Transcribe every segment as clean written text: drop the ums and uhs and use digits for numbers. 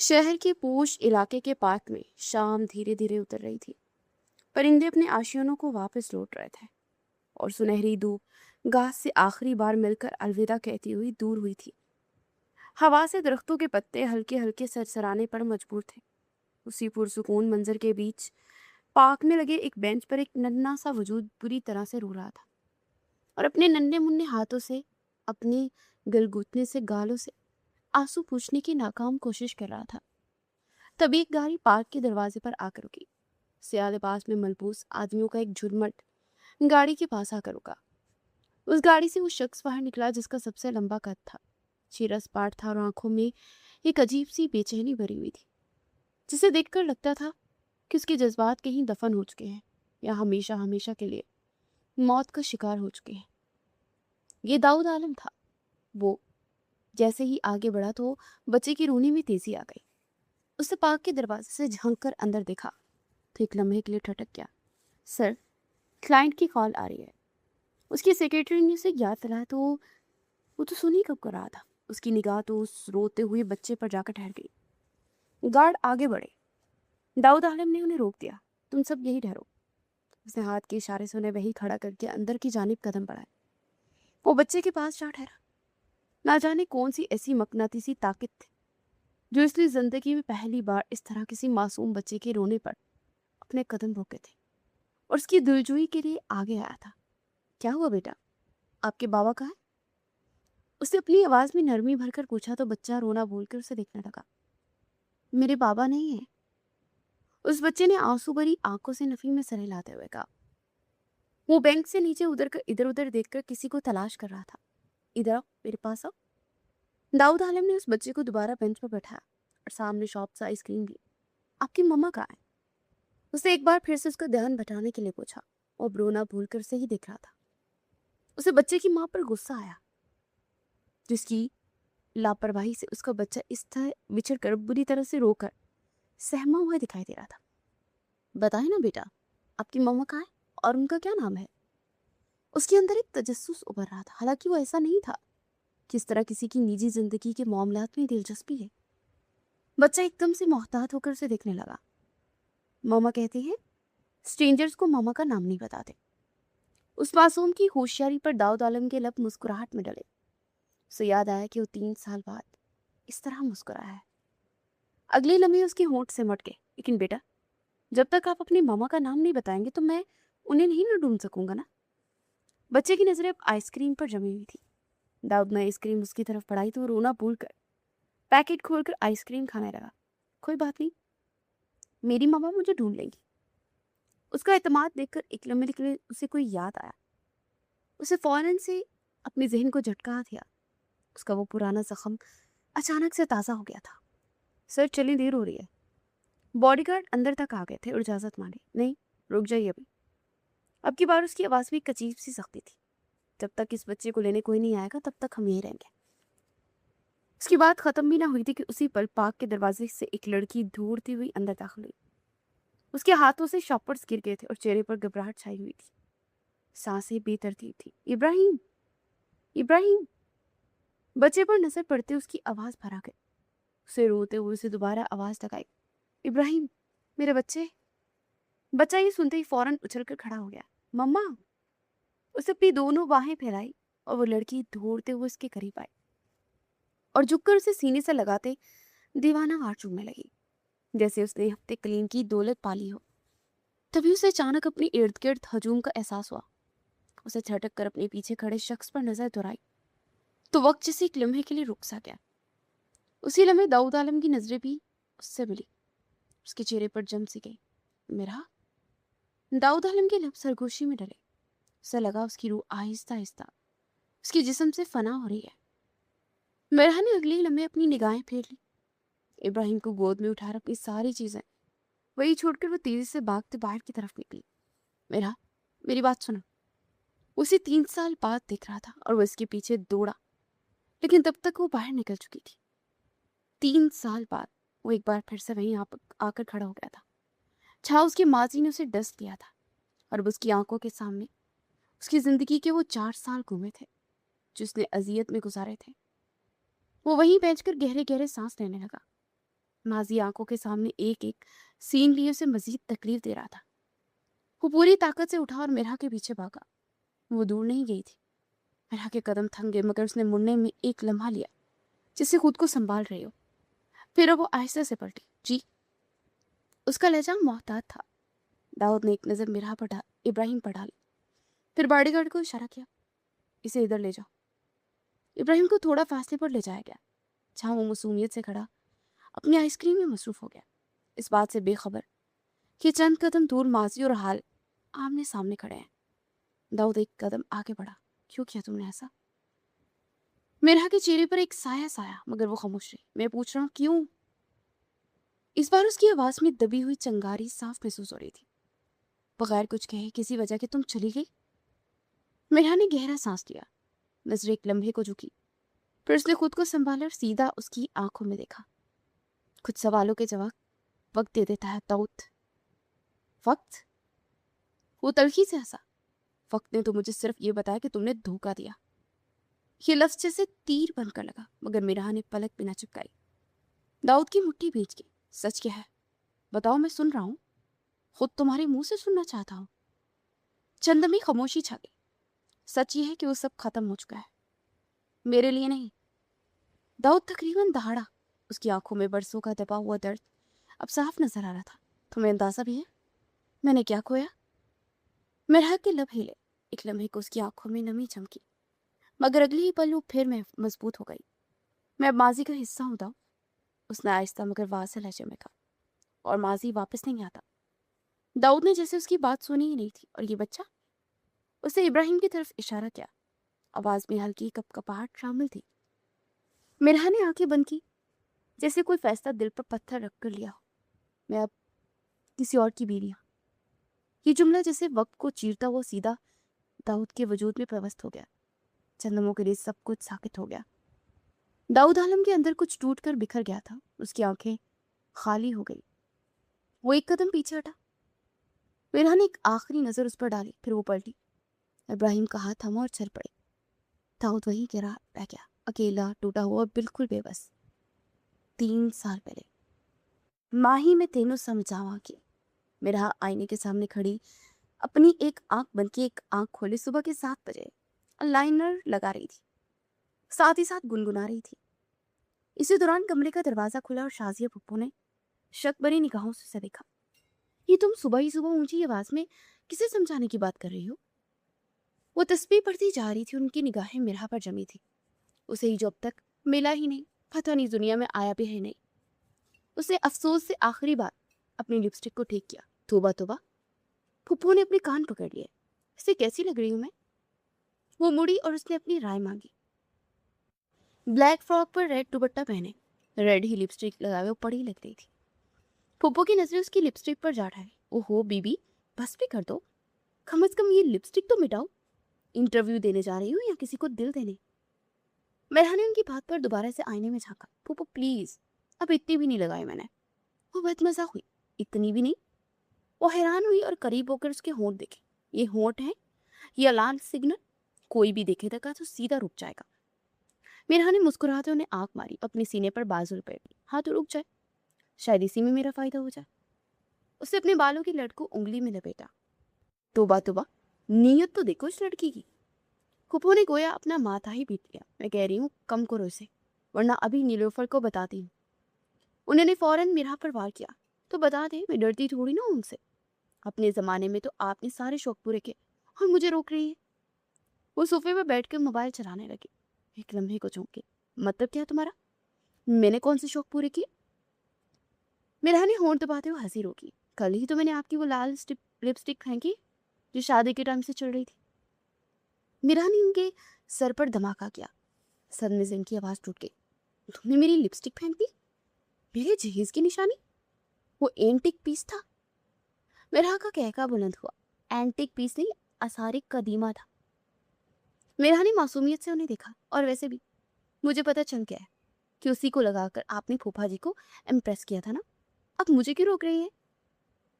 शहर के पोश इलाके के पार्क में शाम धीरे धीरे उतर रही थी। परिंदे अपने आशियानों को वापस लौट रहे थे और सुनहरी धूप घास से आखिरी बार मिलकर अलविदा कहती हुई दूर हुई थी। हवा से दरख्तों के पत्ते हल्के हल्के सरसराने पर मजबूर थे। उसी पुरसुकून मंजर के बीच पार्क में लगे एक बेंच पर एक नन्हा सा वजूद बुरी तरह से रो रहा था और अपने नन्हे मुन्ने हाथों से, अपने गलगुतने से गालों से आंसू पूछने की नाकाम कोशिश कर रहा था। तभी एक गाड़ी पार्क के दरवाजे पर आकर रुकी। सियाह लिबास में मलबूस आदमियों का एक झुरमुट गाड़ी के पास आकर रुका। उस गाड़ी से वो शख्स बाहर निकला जिसका सबसे लंबा कद था, चेहरा सपाट था और आंखों में एक अजीब सी बेचैनी भरी हुई थी, जिसे देखकर लगता था कि उसके जज्बात कहीं दफन हो चुके हैं या हमेशा हमेशा के लिए मौत का शिकार हो चुके हैं। ये दाऊद आलम था। वो जैसे ही आगे बढ़ा तो बच्चे की रोने में तेजी आ गई। उसने पार्क के दरवाजे से झांक कर अंदर देखा तो एक लम्हे के लिए ठटक गया। सर, क्लाइंट की कॉल आ रही है। उसकी सेक्रेटरी ने उसे याद दिलाया तो वो तो सुन ही कब कर रहा था। उसकी निगाह तो उस रोते हुए बच्चे पर जाकर ठहर गई। गार्ड आगे बढ़े। दाऊद आलम ने उन्हें रोक दिया। तुम सब यही ठहरो। उसने हाथ के इशारे से उन्हें वही खड़ा करके अंदर की जानिब कदम बढ़ाए। वो बच्चे के पास जा ठहरा। ना जाने कौन सी ऐसी मकनातीसी ताकत थी जो इसलिए जिंदगी में पहली बार इस तरह किसी मासूम बच्चे के रोने पर अपने कदम रोके थे और उसकी दिलजोई के लिए आगे आया था। क्या हुआ बेटा, आपके बाबा कहाँ है? उसने अपनी आवाज में नरमी भरकर पूछा तो बच्चा रोना भूलकर उसे देखने लगा। मेरे बाबा नहीं है, उस बच्चे ने आंसू भरी आंखों से नफी में सर हिलाते हुए कहा। वो बैंक से नीचे इधर उधर देखकर किसी को तलाश कर रहा था। इधर आओ, मेरे पास आओ। दाऊद आलम ने उस बच्चे को दोबारा बेंच पर बैठाया और सामने शॉप से आइसक्रीम ली। आपकी मम्मा कहाँ है? उसे एक बार फिर से उसका ध्यान बटाने के लिए पूछा। वो रोना भूलकर उसे ही देख रहा था। उसे बच्चे की माँ पर गुस्सा आया, जिसकी लापरवाही से उसका बच्चा इस तरह विछड़ कर बुरी तरह से रोकर सहमा हुआ दिखाई दे रहा था। बताए ना बेटा, आपकी मम्मा कहाँ है और उनका क्या नाम है? उसके अंदर एक तजस्सुस उभर रहा था। हालांकि वो ऐसा नहीं था। किस तरह किसी की निजी जिंदगी के मामलात में दिलचस्पी है। बच्चा एकदम से मोहतात होकर उसे देखने लगा। मामा कहते हैं स्ट्रेंजर्स को मामा का नाम नहीं बताते। उस मासूम की होशियारी पर दाऊद आलम के लब मुस्कुराहट में डले। उसे याद आया कि वो 3 साल बाद इस तरह मुस्कुराया है। अगले लम्हे उसके होंठ से मट गए। लेकिन बेटा, जब तक आप अपनी मामा का नाम नहीं बताएंगे तो मैं उन्हें नहीं न ढूंढ सकूंगा ना। बच्चे की नजरें अब आइसक्रीम पर जमी हुई थी। दाऊद ने आइसक्रीम उसकी तरफ बढ़ाई तो वो रोना भूल कर पैकेट खोलकर आइसक्रीम खाने लगा। कोई बात नहीं, मेरी मामा मुझे ढूंढ लेंगी। उसका एतमाद देखकर एक लम्हे के लिए उसे कोई याद आया। उसे फौरन से अपने जहन को झटका दिया। उसका वो पुराना जख्म अचानक से ताज़ा हो गया था। सर, चली देर हो रही है। बॉडीगार्ड अंदर तक आ गए थे और इजाज़त मांगी। नहीं, रुक जाइए अभी। अब की बार उसकी आवाज़ में एक अजीब सी सख्ती थी। जब तक इस बच्चे को लेने कोई नहीं आएगा तब तक हम यहीं रहेंगे। उसकी बात ख़त्म भी ना हुई थी कि उसी पल पार्क के दरवाजे से एक लड़की ढूंढती हुई अंदर दाखिल हुई। उसके हाथों से शॉपर्स गिर गए थे और चेहरे पर घबराहट छाई हुई थी। सांसें बेतरतीब थी। इब्राहिम, इब्राहिम। बच्चे पर नजर पड़ते उसकी आवाज़ भरा गई। उसे रोते हुए उसे दोबारा आवाज़ लगाई। इब्राहिम, मेरे बच्चे। बच्चा ये सुनते ही फौरन उछलकर खड़ा हो गया। मम्मा। उसे अपनी दोनों बाहें फैलाई और वो लड़की दौड़ते हुए उसके करीब आई और झुककर उसे सीने से लगाते दीवाना वार चूमने लगी, जैसे उसने हफ्ते कलीम की दौलत पाली हो। तभी उसे अचानक अपने इर्द गिर्द हजूम का एहसास हुआ। उसे झटक कर अपने पीछे खड़े शख्स पर नजर दौड़ाई तो वक्त जैसे एक लम्हे के लिए रुक सा गया। उसी लम्हे दाऊद आलम की नजरें भी उससे मिली। उसके चेहरे पर जम सी गई। मेरा। दाऊद आलम के लब सरगोशी में डले। उसे लगा उसकी रूह आहिस्ता आहिस्ता उसके जिस्म से फना हो रही है। मेरा ने अगले लम्हे अपनी निगाहें फेर ली। इब्राहिम को गोद में उठा अपनी सारी चीजें वही छोड़कर वो तेजी से भागते बाहर की तरफ निकली। मेरा, मेरी बात सुनो। उसे 3 साल बाद दिख रहा था और वो इसके पीछे दौड़ा, लेकिन तब तक वो बाहर निकल चुकी थी। 3 साल बाद वो एक बार फिर से वहीं आकर खड़ा हो गया था। छाव उसकी माजी ने उसे डस दिया था और अब उसकी आंखों के सामने उसकी जिंदगी के वो 4 साल घूमे थे जिसने अजियत में गुजारे थे। वो वहीं बैठकर गहरे गहरे सांस लेने लगा। माजी आंखों के सामने एक एक सीन लिए उसे मजीद तकलीफ दे रहा था। वो पूरी ताकत से उठा और मिरहा के पीछे भागा। वो दूर नहीं गई थी। मिरहा के कदम थम गए, मगर उसने मुड़ने में एक लम्हा लिया, जिससे खुद को संभाल रही हो। फिर वो आहिस्ता से पलटी। जी। उसका लहजा मोहतात था। दाऊद ने एक नज़र मिरहा पर इब्राहिम पर डाली, फिर बॉडीगार्ड को इशारा किया, इसे इधर ले जाओ। इब्राहिम को थोड़ा फासले पर ले जाया गया, जहाँ वो मासूमियत से खड़ा अपनी आइसक्रीम में मसरूफ हो गया, इस बात से बेखबर कि चंद कदम दूर माजी और हाल आमने सामने खड़े हैं। दाऊद एक कदम आगे बढ़ा। क्यों किया तुमने ऐसा? मिरहा के चेहरे पर एक साया साया, मगर वो खामोश रही। मैं पूछ रहा हूँ क्यों? इस बार उसकी आवाज में दबी हुई चंगारी साफ महसूस हो रही थी। बगैर कुछ कहे किसी वजह के तुम चली गई? मिरहा ने गहरा सांस लिया, नजर एक लम्हे को झुकी, फिर उसने खुद को संभाला और सीधा उसकी आंखों में देखा। कुछ सवालों के जवाब वक्त दे देता है दाऊद। वक्त? वो तलखी से हंसा। वक्त ने तो मुझे सिर्फ ये बताया कि तुमने धोखा दिया। ये लफ्ज जैसे तीर बनकर लगा, मगर मिरहा ने पलक बिना चिपकाई। दाऊद की मुट्ठी भींच गई। सच क्या है? बताओ, मैं सुन रहा हूँ। खुद तुम्हारे मुंह से सुनना चाहता हूँ। चंदमी खामोशी छा गई। सच ये है कि वो सब खत्म हो चुका है, मेरे लिए नहीं। दाऊद तकरीबन दहाड़ा। उसकी आंखों में बरसों का दबा हुआ दर्द अब साफ नजर आ रहा था। तुम्हें अंदाजा भी है मैंने क्या खोया? मिरहा के लब हिले। एक लम्हे को उसकी आंखों में नमी चमकी, मगर अगले ही पल वो फिर मैं मजबूत हो गई। मैं अब माजी का हिस्सा हूं दाऊद, उसने आहिस्ता मगर वाज़ेह लहजे में कहा, और माजी वापस नहीं आता। दाऊद ने जैसे उसकी बात सुनी ही नहीं थी। और ये बच्चा? उसने इब्राहिम की तरफ इशारा किया। आवाज में हल्की कपकपाहट शामिल थी। मिरहा ने आंखें बंद की, जैसे कोई फैसला दिल पर पत्थर रख कर लिया हो। मैं अब किसी और की बीवी हूं। ये जुमला जैसे वक्त को चीरता हुआ सीधा दाऊद के वजूद में प्रवस्त हो गया। चंदमों के लिए सब कुछ साकित हो गया। दाऊद आलम के अंदर कुछ टूट कर बिखर गया था। उसकी आंखें खाली हो गई। वो एक कदम पीछे हटा। मिरहा ने एक आखिरी नजर उस पर डाली, फिर वो पलटी। इब्राहिम का हाथ थमा और चल पड़े। दाऊद वहीं गिरा रह गया, अकेला, टूटा हुआ, बिल्कुल बेबस। 3 साल पहले माही में तेनों समझावा की। मिरहा आईने के सामने खड़ी अपनी एक आंख बंद की एक आंख खोले सुबह के 7 बजे लाइनर लगा रही थी, साथ ही साथ गुनगुना रही थी। इसी दौरान कमरे का दरवाजा खुला और शाजिया पप्पू ने शक भरी निगाहों से उसे देखा। ये तुम सुबह ही सुबह ऊंची आवाज में किसे समझाने की बात कर रही हो? वो तस्बीह पढ़ती जा रही थी। उनकी निगाहें मिरहा पर जमी थी। उसे ही जो अब तक मिला ही नहीं, पता नहीं दुनिया में आया भी है नहीं। उसने अफसोस से आखिरी बार अपनी लिपस्टिक को ठीक किया। तोबा तोबा, फुप्पू ने अपने कान पकड़ लिए। इसे कैसी लग रही हूं मैं? वो मुड़ी और उसने अपनी राय मांगी। ब्लैक फ्रॉक पर रेड दुपट्टा पहने, रेड ही लिपस्टिक लगाए वो पड़ी लग रही थी। फुप्पो की नजरें उसकी लिपस्टिक पर जा रहा है। ओहो बीबी, बस भी कर दो, कम से कम ये लिपस्टिक तो मिटाओ। इंटरव्यू देने जा रही हूँ या किसी को दिल देने? मेहरा ने उनकी बात पर दोबारा से आईने में झांका। फुप्पो प्लीज, अब इतनी भी नहीं लगाई मैंने। वो बदमजा हुई। इतनी भी नहीं? वो हैरान हुई और करीब होकर उसके होंठ देखे। ये होंठ है या लाल सिग्नल? कोई भी देखेगा तो सीधा रुक जाएगा। मेरहा ने मुस्कुराते उन्हें आंख मारी, अपने सीने पर बाजू लपेटी। हाँ तो रुक जाए, शायद इसी में मेरा फायदा हो जाए। उसने अपने बालों की लट को उंगली में लपेटा। तोबा तोबा, नीयत तो देखो इस लड़की की। फुप्पो ने गोया अपना माथा ही पीट लिया। मैं कह रही हूँ कम करो इसे, वरना अभी नीलोफर को बताती हूँ। उन्होंने फौरन मिरहा पर वार किया। तो बता दे, मैं डरती थोड़ी ना उनसे। अपने जमाने में तो आपने सारे शौक पूरे किए और मुझे रोक रही है। वो सोफे पर बैठकर मोबाइल चलाने लगी। एक लम्हे को चौंकी। मतलब क्या है तुम्हारा? मैंने कौन से शौक पूरे किए? मिरहा ने होंठ दबाते हुए हंसी रोकी। कल ही तो मैंने आपकी वो लाल लिपस्टिक फेंकी जो शादी के टाइम से चल रही थी। मिरहा ने उनके सर पर धमाका किया। सदमे से उनकी आवाज टूट गई। तुमने मेरी लिपस्टिक फेंक दी? मेरे जहेज की निशानी? वो एंटिक पीस था। मिरहा का कहका बुलंद हुआ। एंटिक पीस नहीं, आसारिक कदीमा था। मिरहा ने मासूमियत से उन्हें देखा। और वैसे भी मुझे पता चल गया है कि उसी को लगाकर आपने फूफा जी को इम्प्रेस किया था ना। अब मुझे क्यों रोक रही है?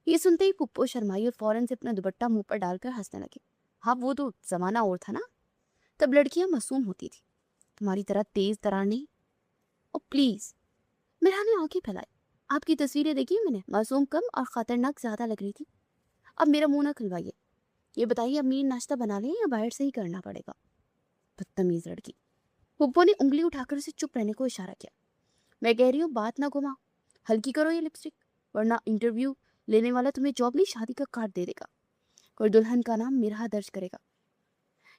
ये सुनते ही पुप्पो शर्माई और फौरन से अपना दुपट्टा मुंह पर डालकर हंसने लगे। हाँ, वो तो जमाना और था ना, तब लड़कियां मासूम होती थी, तुम्हारी तरह तेज तरार नहीं। और प्लीज, मिरहा ने आंखें फैलाई। آپ کی تصویریں देखी मैंने, मासूम कम और खतरनाक ज़्यादा लग रही थी. अब मेरा मुंह ना खुलवाइए. ये बताइए अम्मी नाश्ता बना लें या बाहर से ही करना पड़ेगा. बदतमीज लड़की. पुप्पो ने उंगली उठाकर उसे चुप रहने को इशारा किया. मैं कह रही हूँ बात ना घुमाओ, हल्की करो ये लिपस्टिक, वरना इंटरव्यू लेने वाला तुम्हें जॉब नहीं शादी का कार्ड दे देगा और दुल्हन का नाम मिरहा दर्ज करेगा.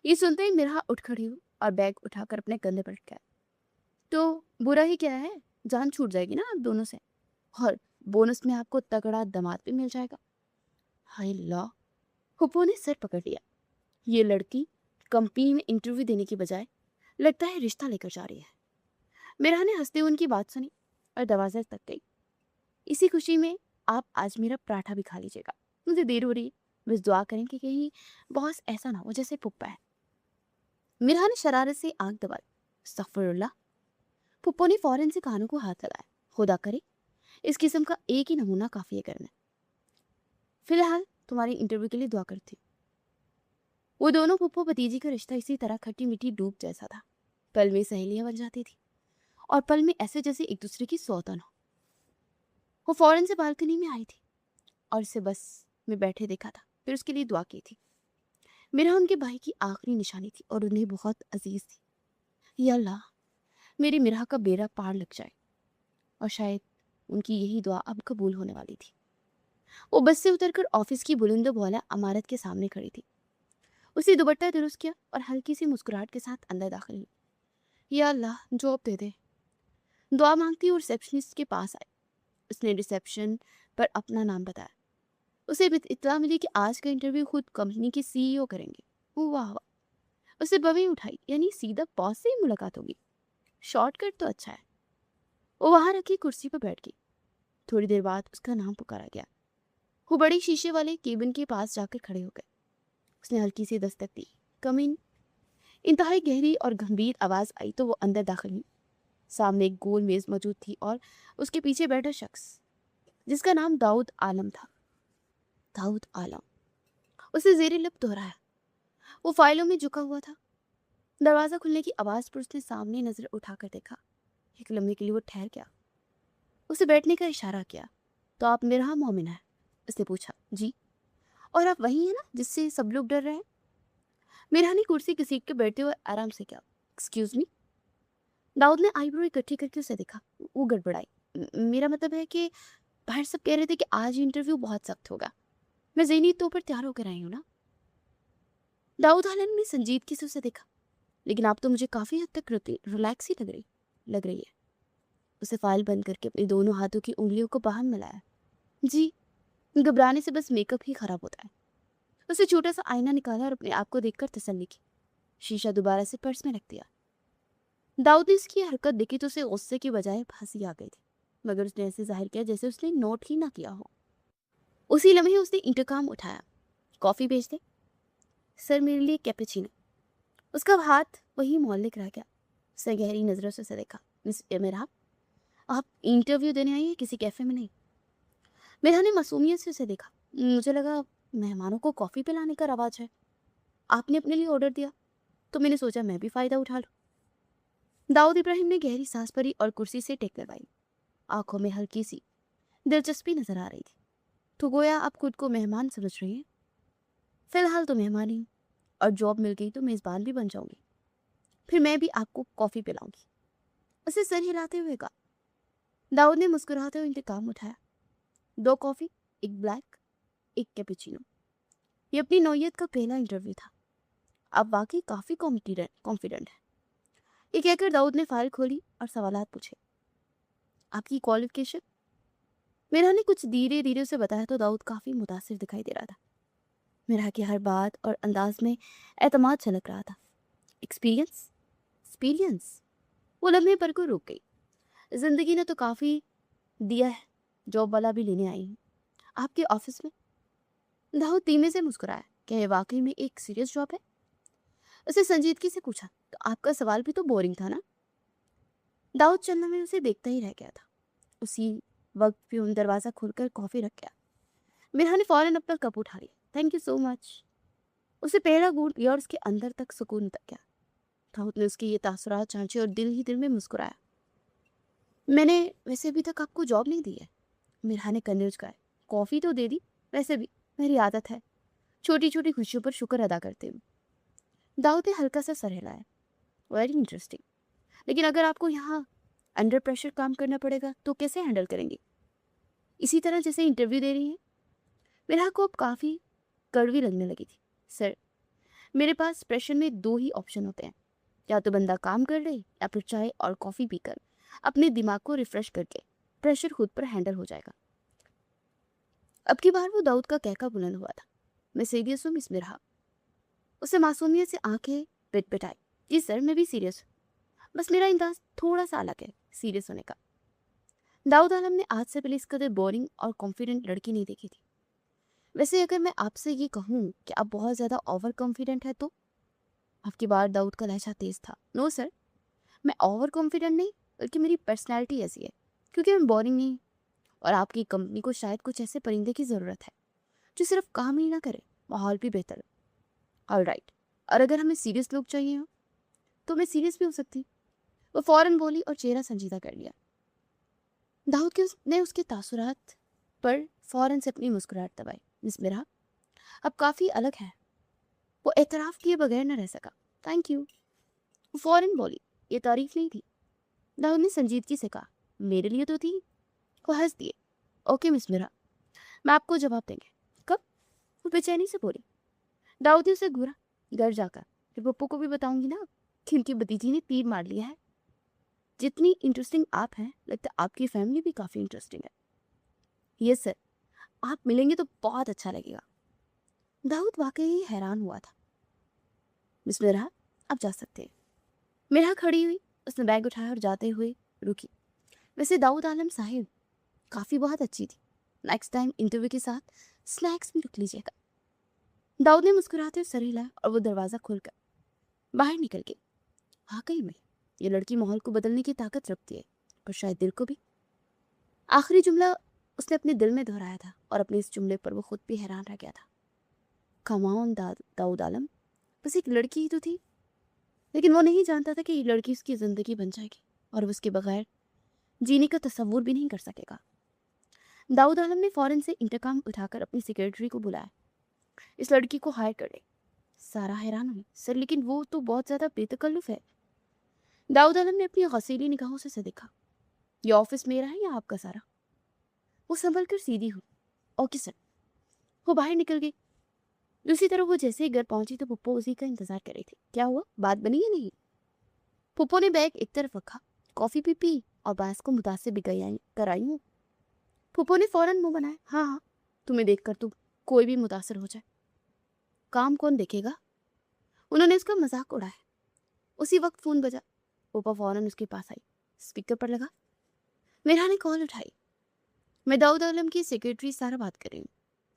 ये सुनते ही मिरहा उठ खड़ी हुई और बैग उठाकर अपने कंधे पर लटकाया. तो बुरा ही क्या है, जान छूट जाएगी ना आप दोनों से, और बोनस में आपको तगड़ा दामाद भी मिल जाएगा. हाय अल्लाह. हुप्पो ने सर पकड़ लिया. ये लड़की कंपनी में इंटरव्यू देने की बजाय लगता है रिश्ता लेकर जा रही है. मिरहा ने हंसते हुए उनकी बात सुनी और दरवाजे तक गई. इसी खुशी में आप आज मेरा पराठा भी खा लीजिएगा, मुझे देर हो रही है. बस दुआ करें कि कहीं बॉस ऐसा ना हो जैसे पुप्पा है. मिरहा ने शरारत से आंख दबाई. अस्तगफिरुल्लाह. पुप्पो ने फौरन से कानों को हाथ लगाया. खुदा करे इस किस्म का एक ही नमूना काफी है करना. फिलहाल तुम्हारी इंटरव्यू के लिए दुआ करती हूँ. वो दोनों पुप्पो भतीजी का रिश्ता इसी तरह खट्टी मीठी डूब जैसा था. पल में सहेलियां बन जाती थी और पल में ऐसे जैसे एक दूसरे की सौतन हो. वो फौरन से बालकनी में आई थी और उसे बस में बैठे देखा था, फिर उसके लिए दुआ की थी. मेरा उनके भाई की आखिरी निशानी थी और उन्हें बहुत अजीज थी. या अल्लाह मेरी मिरहा का बेड़ा पार लग जाए. और शायद उनकी यही दुआ अब कबूल होने वाली थी. वो बस से उतरकर ऑफिस की बुलंद बोला इमारत के सामने खड़ी थी. उसे दुपट्टा दुरुस्त किया और हल्की सी मुस्कुराहट के साथ अंदर दाखिल हुई. या अल्लाह जॉब दे दे, दुआ मांगती और रिसेप्शनिस्ट के पास आई. उसने रिसेप्शन पर अपना नाम बताया. उसे इत्तला मिली कि आज का इंटरव्यू खुद कंपनी के सीईओ करेंगे. वाह वाह. उसे बवी उठाई, यानी सीधा बॉस से ही मुलाकात होगी. शॉर्टकट तो अच्छा है. वो वहां रखी कुर्सी पर बैठ गई. थोड़ी देर बाद उसका नाम पुकारा गया. वो बड़ी शीशे वाले केबिन के पास जाकर खड़े हो गए. उसने हल्की सी दस्तक दी. कम इन. इंतहाई गहरी और गंभीर आवाज आई तो वो अंदर दाखिल हुई. सामने एक गोल मेज मौजूद थी और उसके पीछे बैठा शख्स जिसका नाम दाऊद आलम था. दाऊद आलम. उसे जेरे लब दोहराया. वो फाइलों में झुका हुआ था. दरवाजा खुलने की आवाज पर उसने सामने नजर उठाकर देखा. एक लम्हे के लिए वो ठहर गया. उसे बैठने का इशारा किया. तो आप मिरहा मोमिन है? उसने पूछा. जी. और आप वही है ना जिससे सब लोग डर रहे हैं? मिरहा ने कुर्सी की सीट पर बैठते हुए आराम से किया. Excuse me. दाऊद ने आईब्रो इकट्ठी करके उसे देखा. वो गड़बड़ाई. मेरा मतलब है कि बाहर सब कह रहे थे कि आज इंटरव्यू बहुत सख्त होगा. मैं ज़हनी तौर पर तैयार होकर आई हूँ ना. दाऊद आलम ने संजीदगी से उसे देखा. लेकिन आप तो मुझे काफ़ी हद तक रिलैक्स ही लग रही है. उसे फाइल बंद करके अपने दोनों हाथों की उंगलियों को बाहर मिलाया. जी. घबराने से बस मेकअप ही खराब होता है. उसे छोटा सा आईना निकाला और अपने आप को देखकर तसल्ली की. शीशा दोबारा से पर्स में रख दिया. दाऊद ने इसकी हरकत देखी तो उसे गुस्से की बजाय हंसी आ गई थी, मगर उसने ऐसे जाहिर किया जैसे उसने नोट ही ना किया हो. उसी लम्हे उसने इंतकाम उठाया. कॉफ़ी भेज दे. सर मेरे लिए कैपेचिनो. उसका हाथ वही मौलिक रह गया. उसने गहरी नज़रों से उसे देखा. मिस मिरहा, आप इंटरव्यू देने आई है, किसी कैफ़े में नहीं. मिरहा ने मासूमियत से उसे देखा. मुझे लगा मेहमानों को कॉफ़ी पिलाने का रवाज है. आपने अपने लिए ऑर्डर दिया तो मैंने सोचा मैं भी फ़ायदा उठा लूँ. दाऊद इब्राहिम ने गहरी सांस भरी और कुर्सी से टेक लगवाई. आंखों में हल्की सी दिलचस्पी नजर आ रही थी. तो गोया आप खुद को मेहमान समझ रही हैं. फिलहाल तो मेहमान ही हूँ, और जॉब मिल गई तो मेज़बान भी बन जाऊंगी. फिर मैं भी आपको कॉफ़ी पिलाऊंगी. उसे सर हिलाते हुए कहा. दाऊद ने मुस्कुराते हुए इंतकाम उठाया. 2 कॉफ़ी, 1 ब्लैक, 1 कैपेचिनो. ये अपनी नौयत का पहला इंटरव्यू था. आप वाकई काफ़ी कॉन्फिडेंट है. ये कहकर दाऊद ने फाइल खोली और सवालात पूछे. आपकी क्वालिफिकेशन? मेरा ने कुछ धीरे धीरे उसे बताया तो दाऊद काफ़ी मुतासिर दिखाई दे रहा था. मेरा की हर बात और अंदाज में एतमाद झलक रहा था. एक्सपीरियंस? एक्सपीरियंस? वो लम्हे पर को रुक गई. जिंदगी ने तो काफ़ी दिया है, जॉब वाला भी लेने आई हूँ. आपके ऑफिस में? दाऊद धीमे से मुस्कुराया. क्या ये वाकई में एक सीरियस जॉब है? उसे संजीदगी से पूछा. तो आपका सवाल भी तो बोरिंग था ना. दाऊद चलने में उसे देखता ही रह गया था. उसी वक्त प्यून दरवाज़ा खोलकर कॉफ़ी रख गया. मिरहा ने फौरन अपना कप उठा लिया. Thank you so much. उसे पहला घूंट लिया और उसके अंदर तक सुकून उतर गया. दाऊद ने उसके ये तासुरात जांचे और दिल ही दिल में मुस्कुराया. मैंने वैसे अभी तक आपको जॉब नहीं दी है. मिरहा ने कंधे उचकाए। कॉफ़ी तो दे दी, वैसे भी मेरी आदत है छोटी छोटी खुशियों पर शुक्र अदा करते हुए। दाऊद ने हल्का सा सर हिलाया। वेरी इंटरेस्टिंग, लेकिन अगर आपको यहाँ अंडर प्रेशर काम करना पड़ेगा तो कैसे हैंडल करेंगे? इसी तरह जैसे इंटरव्यू दे रही हैं? मिरहा को अब काफ़ी कड़वी लगने लगी थी। सर, मेरे पास प्रेशर में 2 ही ऑप्शन होते हैं, या तो बंदा काम कर ले या फिर चाय और कॉफ़ी पीकर अपने दिमाग को रिफ्रेश करके प्रेशर खुद पर हैंडल हो जाएगा। अब की बार वो दाऊद का कहका बुलंद हुआ था। मैं सीरियस हूँ मिस मिरहा। उसे मासूमियत से आंखें पिटपिटाई। जी सर, मैं भी सीरियस हूँ, बस मेरा अंदाज थोड़ा सा अलग है सीरियस होने का। दाऊद आलम ने आज से पहले इस कदर बोरिंग और कॉन्फिडेंट लड़की नहीं देखी थी। वैसे अगर मैं आपसे ये कहूँ कि आप बहुत ज़्यादा ओवर कॉन्फिडेंट है तो? आपकी बार दाऊद का लहजा तेज था। नो सर, मैं ओवर कॉन्फिडेंट नहीं, बल्कि मेरी पर्सनैलिटी ऐसी है, क्योंकि मैं बोरिंग नहीं। और आपकी कंपनी को शायद कुछ ऐसे परिंदे की ज़रूरत है जो सिर्फ काम ही ना करे, माहौल भी बेहतर हो। ऑल राइट, और अगर हमें सीरियस लोग चाहिए हो तो मैं सीरियस भी हो सकती। वो फौरन बोली और चेहरा संजीदा कर लिया। दाऊद के ने उसके तासुरात पर फौरन से अपनी मुस्कुराहट दबाई। मिस मिरा, अब काफ़ी अलग है। वो एतराफ़ किए बगैर न रह सका। थैंक यू, वो फौरन बोली। ये तारीफ नहीं थी, दाऊद ने संजीदगी से कहा। मेरे लिए तो थी। वो हंस दिए। ओके मिस मिरा, मैं आपको जवाब देंगे। कब? वो बेचैनी से बोली। दाऊद ने उसे घूरा। घर जाकर फिर पप्पू को भी बताऊंगी ना कि उनकी भतीजी ने तीर मार लिया है। जितनी इंटरेस्टिंग आप हैं, लगता है आपकी फैमिली भी काफ़ी इंटरेस्टिंग है। यस सर, आप मिलेंगे तो बहुत अच्छा लगेगा। दाऊद वाकई हैरान हुआ था। मिस मिरा, आप जा सकते हैं। मिरा खड़ी हुई। उसने बैग उठाया और जाते हुए रुकी। वैसे दाऊद आलम साहिब काफ़ी बहुत अच्छी थी। नेक्स्ट टाइम इंटरव्यू के साथ स्नैक्स भी रख लीजिएगा। दाऊद ने मुस्कुराते हुए सर हिलाया और वो दरवाज़ा खोलकर बाहर निकल गई। वाकई में ये लड़की माहौल को बदलने की ताकत रखती है, और शायद दिल को भी। आखिरी जुमला उसने अपने दिल में दोहराया था और अपने इस जुमले पर वो खुद भी हैरान रह गया था। कम ऑन दाऊद आलम, बस एक लड़की ही तो थी, लेकिन वो नहीं जानता था कि ये लड़की उसकी ज़िंदगी बन जाएगी और वो उसके बगैर जीने का तसव्वुर भी नहीं कर सकेगा। दाऊद आलम ने फौरन से इंतकाम उठाकर अपनी सेक्रेटरी को बुलाया। इस लड़की को हायर कर ले। सारा हैरान हुई। सर, लेकिन वो तो बहुत ज़्यादा बेतकल्लुफ़ है। दाऊद आलम ने अपनी गसीली निगाहों से उसे देखा। ये ऑफिस मेरा है या आपका सारा? वो संभल कर सीधी हुई। Okay sir. वो बाहर निकल गई। दूसरी तरफ वो जैसे ही घर पहुंची तो पुप्पो उसी का इंतजार कर रही थी। क्या हुआ, बात बनी या नहीं? पुप्पो ने बैग एक तरफ रखा, कॉफ़ी भी पी और बांस को मुतासिब भी कराई हूँ। पुप्पो ने फौरन मुंह बनाया। हाँ हाँ, तुम्हें देखकर तो कोई भी मुतासर हो जाए। काम कौन देखेगा? उन्होंने उसका मजाक उड़ाया। उसी वक्त फ़ोन बजा। पुप्पो फौरन उसके पास आई। स्पीकर पर लगा। मेरा ने कॉल उठाई। मैं दाऊद आलम की सेक्रेटरी सारा बात कर रही हूँ।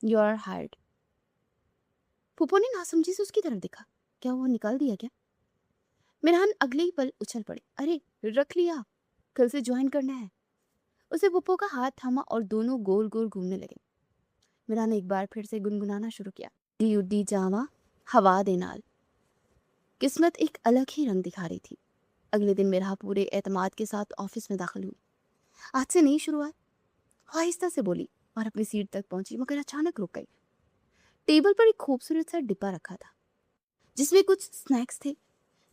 You are hired. पुप्पो ने नासमझी से उसकी तरफ देखा। क्या वो निकाल दिया क्या? मेरहान अगले ही पल उछल पड़ी। अरे रख लिया, कल से ज्वाइन करना है। उसे पुप्पो का हाथ थामा और दोनों गोल गोल घूमने लगे। मेरहान ने एक बार फिर से गुनगुनाना शुरू किया। डी उड्डी जावा हवा दे नाल। किस्मत एक अलग ही रंग दिखा रही थी। अगले दिन मेरा पूरे एतमाद के साथ ऑफिस में दाखिल हुई। आज से नई शुरुआत, आहिस्ता से बोली और अपनी सीट तक पहुंची, मगर अचानक रुक गई। टेबल पर एक खूबसूरत सा डिब्बा रखा था जिसमें कुछ स्नैक्स थे,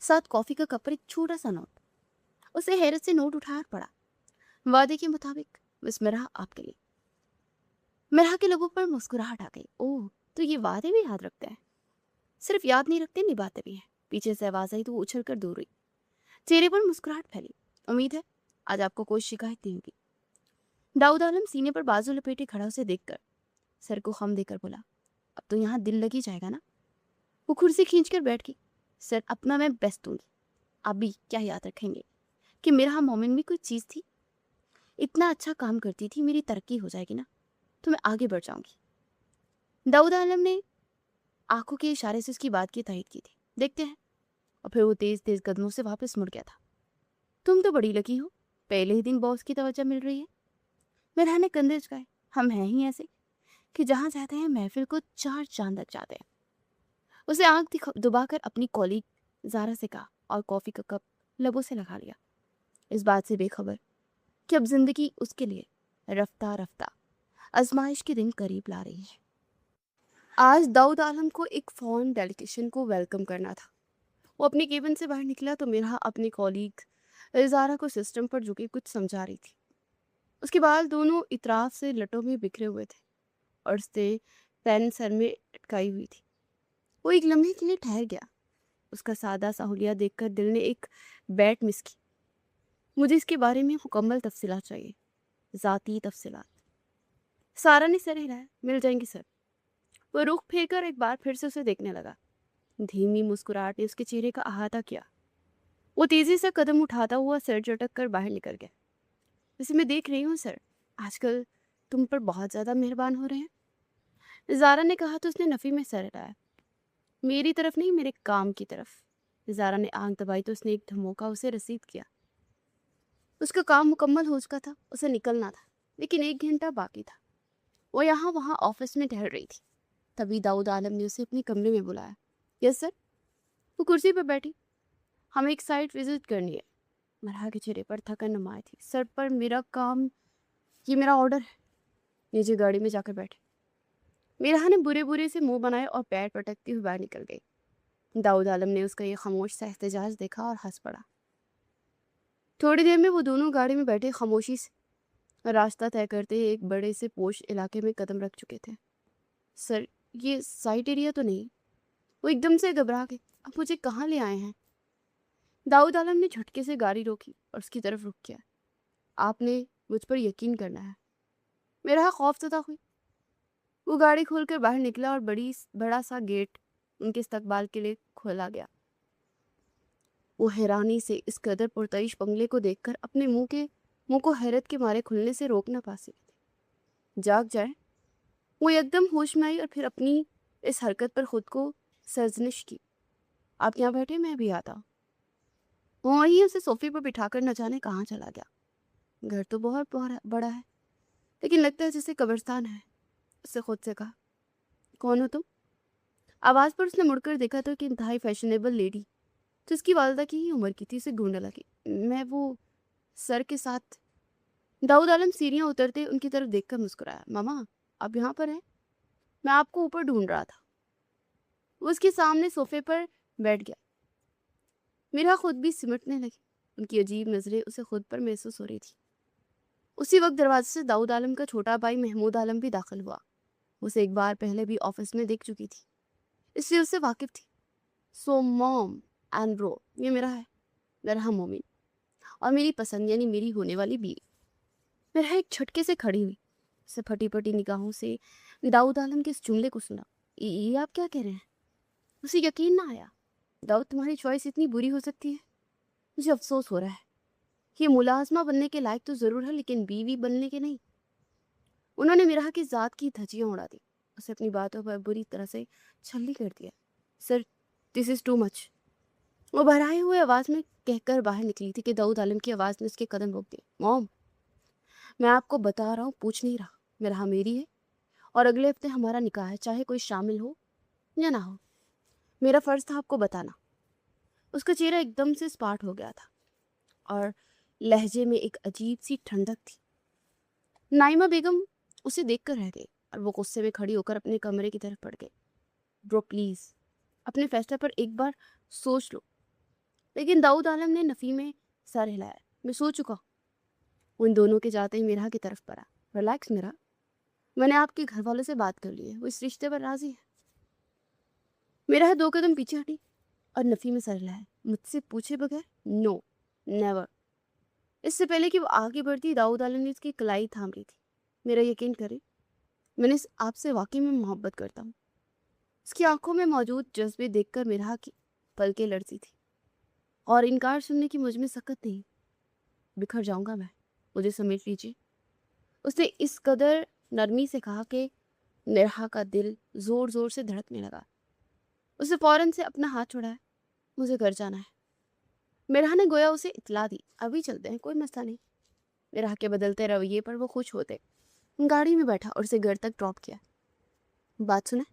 साथ कॉफी का कप और एक छोटा सा नोट। उसे हैरत से नोट उठाकर पढ़ा। वादे के मुताबिक मिस मिरा आपके लिए। मिरा के लोगों पर मुस्कुराहट आ गई। ओह, तो ये वादे भी याद रखते हैं। सिर्फ याद नहीं रखते, निभाते भी हैं। पीछे से आवाज आई तो वो उछल कर दूर हुई। चेहरे पर मुस्कुराहट फैली। उम्मीद है आज आपको कोई शिकायत नहीं होगी। दाऊद आलम सीने पर बाजू लपेटे खड़ा उसे देखकर सर को खम देकर बोला। अब तो यहाँ दिल लग ही जाएगा ना? वो कुर्सी खींचकर बैठ गई। सर, अपना मैं बेस्ट दूंगी। आप भी क्या याद रखेंगे कि मेरा मोमिन भी कोई चीज़ थी? इतना अच्छा काम करती थी, मेरी तरक्की हो जाएगी ना तो मैं आगे बढ़ जाऊंगी। दाऊद आलम ने आंखों के इशारे से उसकी बात की तायद की थी। देखते हैं। और फिर वो तेज तेज कदमों से वापस मुड़ गया था। तुम तो बड़ी लकी हो, पहले ही दिन बॉस की तवज्जो मिल रही है। मेरा ने कंधे झुकाए। हम हैं ही ऐसे कि जहाँ जाते हैं महफिल को 4 चांद लग जाते हैं। उसे आंख दबाकर अपनी कॉलीग जारा से कहा और कॉफी का कप लबों से लगा लिया, इस बात से बेखबर कि अब जिंदगी उसके लिए रफ्ता रफ्ता आजमाइश के दिन करीब ला रही है। आज दाऊद आलम को एक फॉरेन डेलीगेशन को वेलकम करना था। वो अपने केबिन से बाहर निकला तो मेरा अपनी कॉलीग इजारा को सिस्टम पर झुके कुछ समझा रही थी। उसके बाल दोनों इतराफ से लटों में बिखरे हुए थे और उसने पेन सर में अटकाई हुई थी। वो एक लम्हे के लिए ठहर गया। उसका सादा सा हुलिया देखकर दिल ने एक बैट मिस की। मुझे इसके बारे में मुकम्मल तफसीलात चाहिए, ज़ाती तफसीलात। सारा ने सर हिलाया। मिल जाएंगी सर। वो रुख फेर कर एक बार फिर से उसे देखने लगा। धीमी मुस्कुराहट ने उसके चेहरे का अहाता किया। वो तेजी से कदम उठाता हुआ सर झटक कर बाहर निकल गया। वैसे मैं देख रही हूँ सर, आजकल तुम पर बहुत ज़्यादा मेहरबान हो रहे हैं, ज़ारा ने कहा तो उसने नफ़ी में सर हिलाया। मेरी तरफ नहीं, मेरे काम की तरफ। ज़ारा ने आंख दबाई तो उसने एक धमोका उसे रसीद किया। उसका काम मुकम्मल हो चुका था, उसे निकलना था, लेकिन 1 घंटा बाकी था। वो यहाँ वहाँ ऑफिस में ठहर रही थी। तभी दाऊद आलम ने उसे अपने कमरे में बुलाया। Yes sir. वो कुर्सी पर बैठी। हमें एक साइट विजिट करनी है। मरहा के चेहरे पर थकन नुमाई थी। सर पर मेरा काम, ये मेरा ऑर्डर है। नीचे गाड़ी में जाकर बैठे। मेरा ने बुरे बुरे से मुंह बनाए और पैर पटकती हुई बाहर निकल गई। दाऊद आलम ने उसका ये खामोश सा एहतजाज देखा और हंस पड़ा। थोड़ी देर में वो दोनों गाड़ी में बैठे खामोशी से रास्ता तय करते एक बड़े से पोश इलाके में कदम रख चुके थे। सर, ये साइट एरिया तो नहीं? वो एकदम से घबरा गए। अब मुझे कहाँ ले आए हैं? दाऊद आलम ने झटके से गाड़ी रोकी और उसकी तरफ रुक किया। आपने मुझ पर यकीन करना है। मेरा खौफजदा हुई। वो गाड़ी खोलकर बाहर निकला और बड़ा सा गेट उनके इस्तकबाल के लिए खोला गया। वो हैरानी से इस कदर पुरतइश बंगले को देखकर अपने मुंह को हैरत के मारे खुलने से रोक ना पा सके थे। जाग जाए। वो एकदम होश में आई और फिर अपनी इस हरकत पर खुद को सर्जनिश की। आप यहाँ बैठे, मैं भी आता हूँ। वो वहीं उसे सोफे पर बिठाकर न जाने कहाँ चला गया। घर तो बहुत बड़ा है, लेकिन लगता है जैसे कब्रिस्तान है। उससे खुद से कहा, कौन हो तुम? आवाज़ पर उसने मुड़कर देखा तो कि इंतहाई फैशनेबल लेडी तो उसकी वालदा की ही उम्र की थी उसे ढूंढने लगी। मैं वो सर के साथ। दाऊद आलम सीढ़ियाँ उतरते उनकी तरफ देखकर मुस्कुराया। मामा, आप यहाँ पर हैं? मैं आपको ऊपर ढूंढ रहा था। वो उसके सामने सोफे पर बैठ गया। मेरा खुद भी सिमटने लगी। उनकी अजीब नज़रें उसे खुद पर महसूस हो रही थी। उसी वक्त दरवाजे से दाऊद आलम का छोटा भाई महमूद आलम भी दाखिल हुआ। उसे एक बार पहले भी ऑफिस में देख चुकी थी, इसलिए उससे वाकिफ थी। सो मॉम एंड ब्रो, ये मेरा है, मेरा मोमिन, और मेरी पसंद यानी मेरी होने वाली बीवी। मेरा एक झटके से खड़ी हुई। उसे फटी फटी निगाहों से दाऊद आलम के इस जुमले को सुना। ये आप क्या कह रहे हैं? उसे यकीन ना आया। दाऊद, तुम्हारी चॉइस इतनी बुरी हो सकती है? मुझे अफसोस हो रहा है। ये मुलाजमा बनने के लायक तो ज़रूर है, लेकिन बीवी बनने के नहीं। उन्होंने मिराह की ज़ात की धज्जियाँ उड़ा दी। उसे अपनी बातों पर बुरी तरह से छल्ली कर दिया। Sir, this is too much. वो भराए हुए आवाज़ में कहकर बाहर निकली थी कि दाऊद आलम की आवाज़ ने उसके कदम रोक दिए। मॉम, मैं आपको बता रहा हूँ, पूछ नहीं रहा। मिराह मेरी है और अगले हफ्ते हमारा निकाह है, चाहे कोई शामिल हो या ना हो। मेरा फ़र्ज़ था आपको बताना। उसका चेहरा एकदम से स्पाट हो गया था और लहजे में एक अजीब सी ठंडक थी। नाइमा बेगम उसे देखकर रह गई और वो गुस्से में खड़ी होकर अपने कमरे की तरफ बढ़ गई। ब्रो प्लीज़, अपने फैसले पर एक बार सोच लो। लेकिन दाऊद आलम ने नफ़ी में सर हिलाया। मैं सो चुका हूँ। उन दोनों के जाते ही मेरा की तरफ पड़ा। रिलैक्स मेरा, मैंने आपके घर वालों से बात कर ली है, वो इस रिश्ते पर राजी है। मेरा 2 कदम पीछे हटी और नफ़ी में सर हिलाया। मुझसे पूछे बगैर? No, never. इससे पहले कि वो आगे बढ़ती, दाऊद आलम ने उसकी कलाई थाम ली थी। मेरा यकीन करें, मैंने आपसे वाकई में मोहब्बत करता हूँ। उसकी आंखों में मौजूद जज्बे देखकर मिराह की पलकें लड़ती थी और इनकार सुनने की मुझ में सकत नहीं। बिखर जाऊंगा मैं, मुझे समेट लीजिए। उसने इस कदर नरमी से कहा कि मिराह का दिल जोर जोर से धड़कने लगा। उसे फौरन से अपना हाथ छुड़ाया। मुझे घर जाना है। मिराह ने गोया उसे इतला दी। अभी चलते हैं, कोई मसला नहीं। मिराह के बदलते रवैये पर वो खुश होते। गाड़ी में बैठा और उसे घर तक ड्रॉप किया। बात सुने।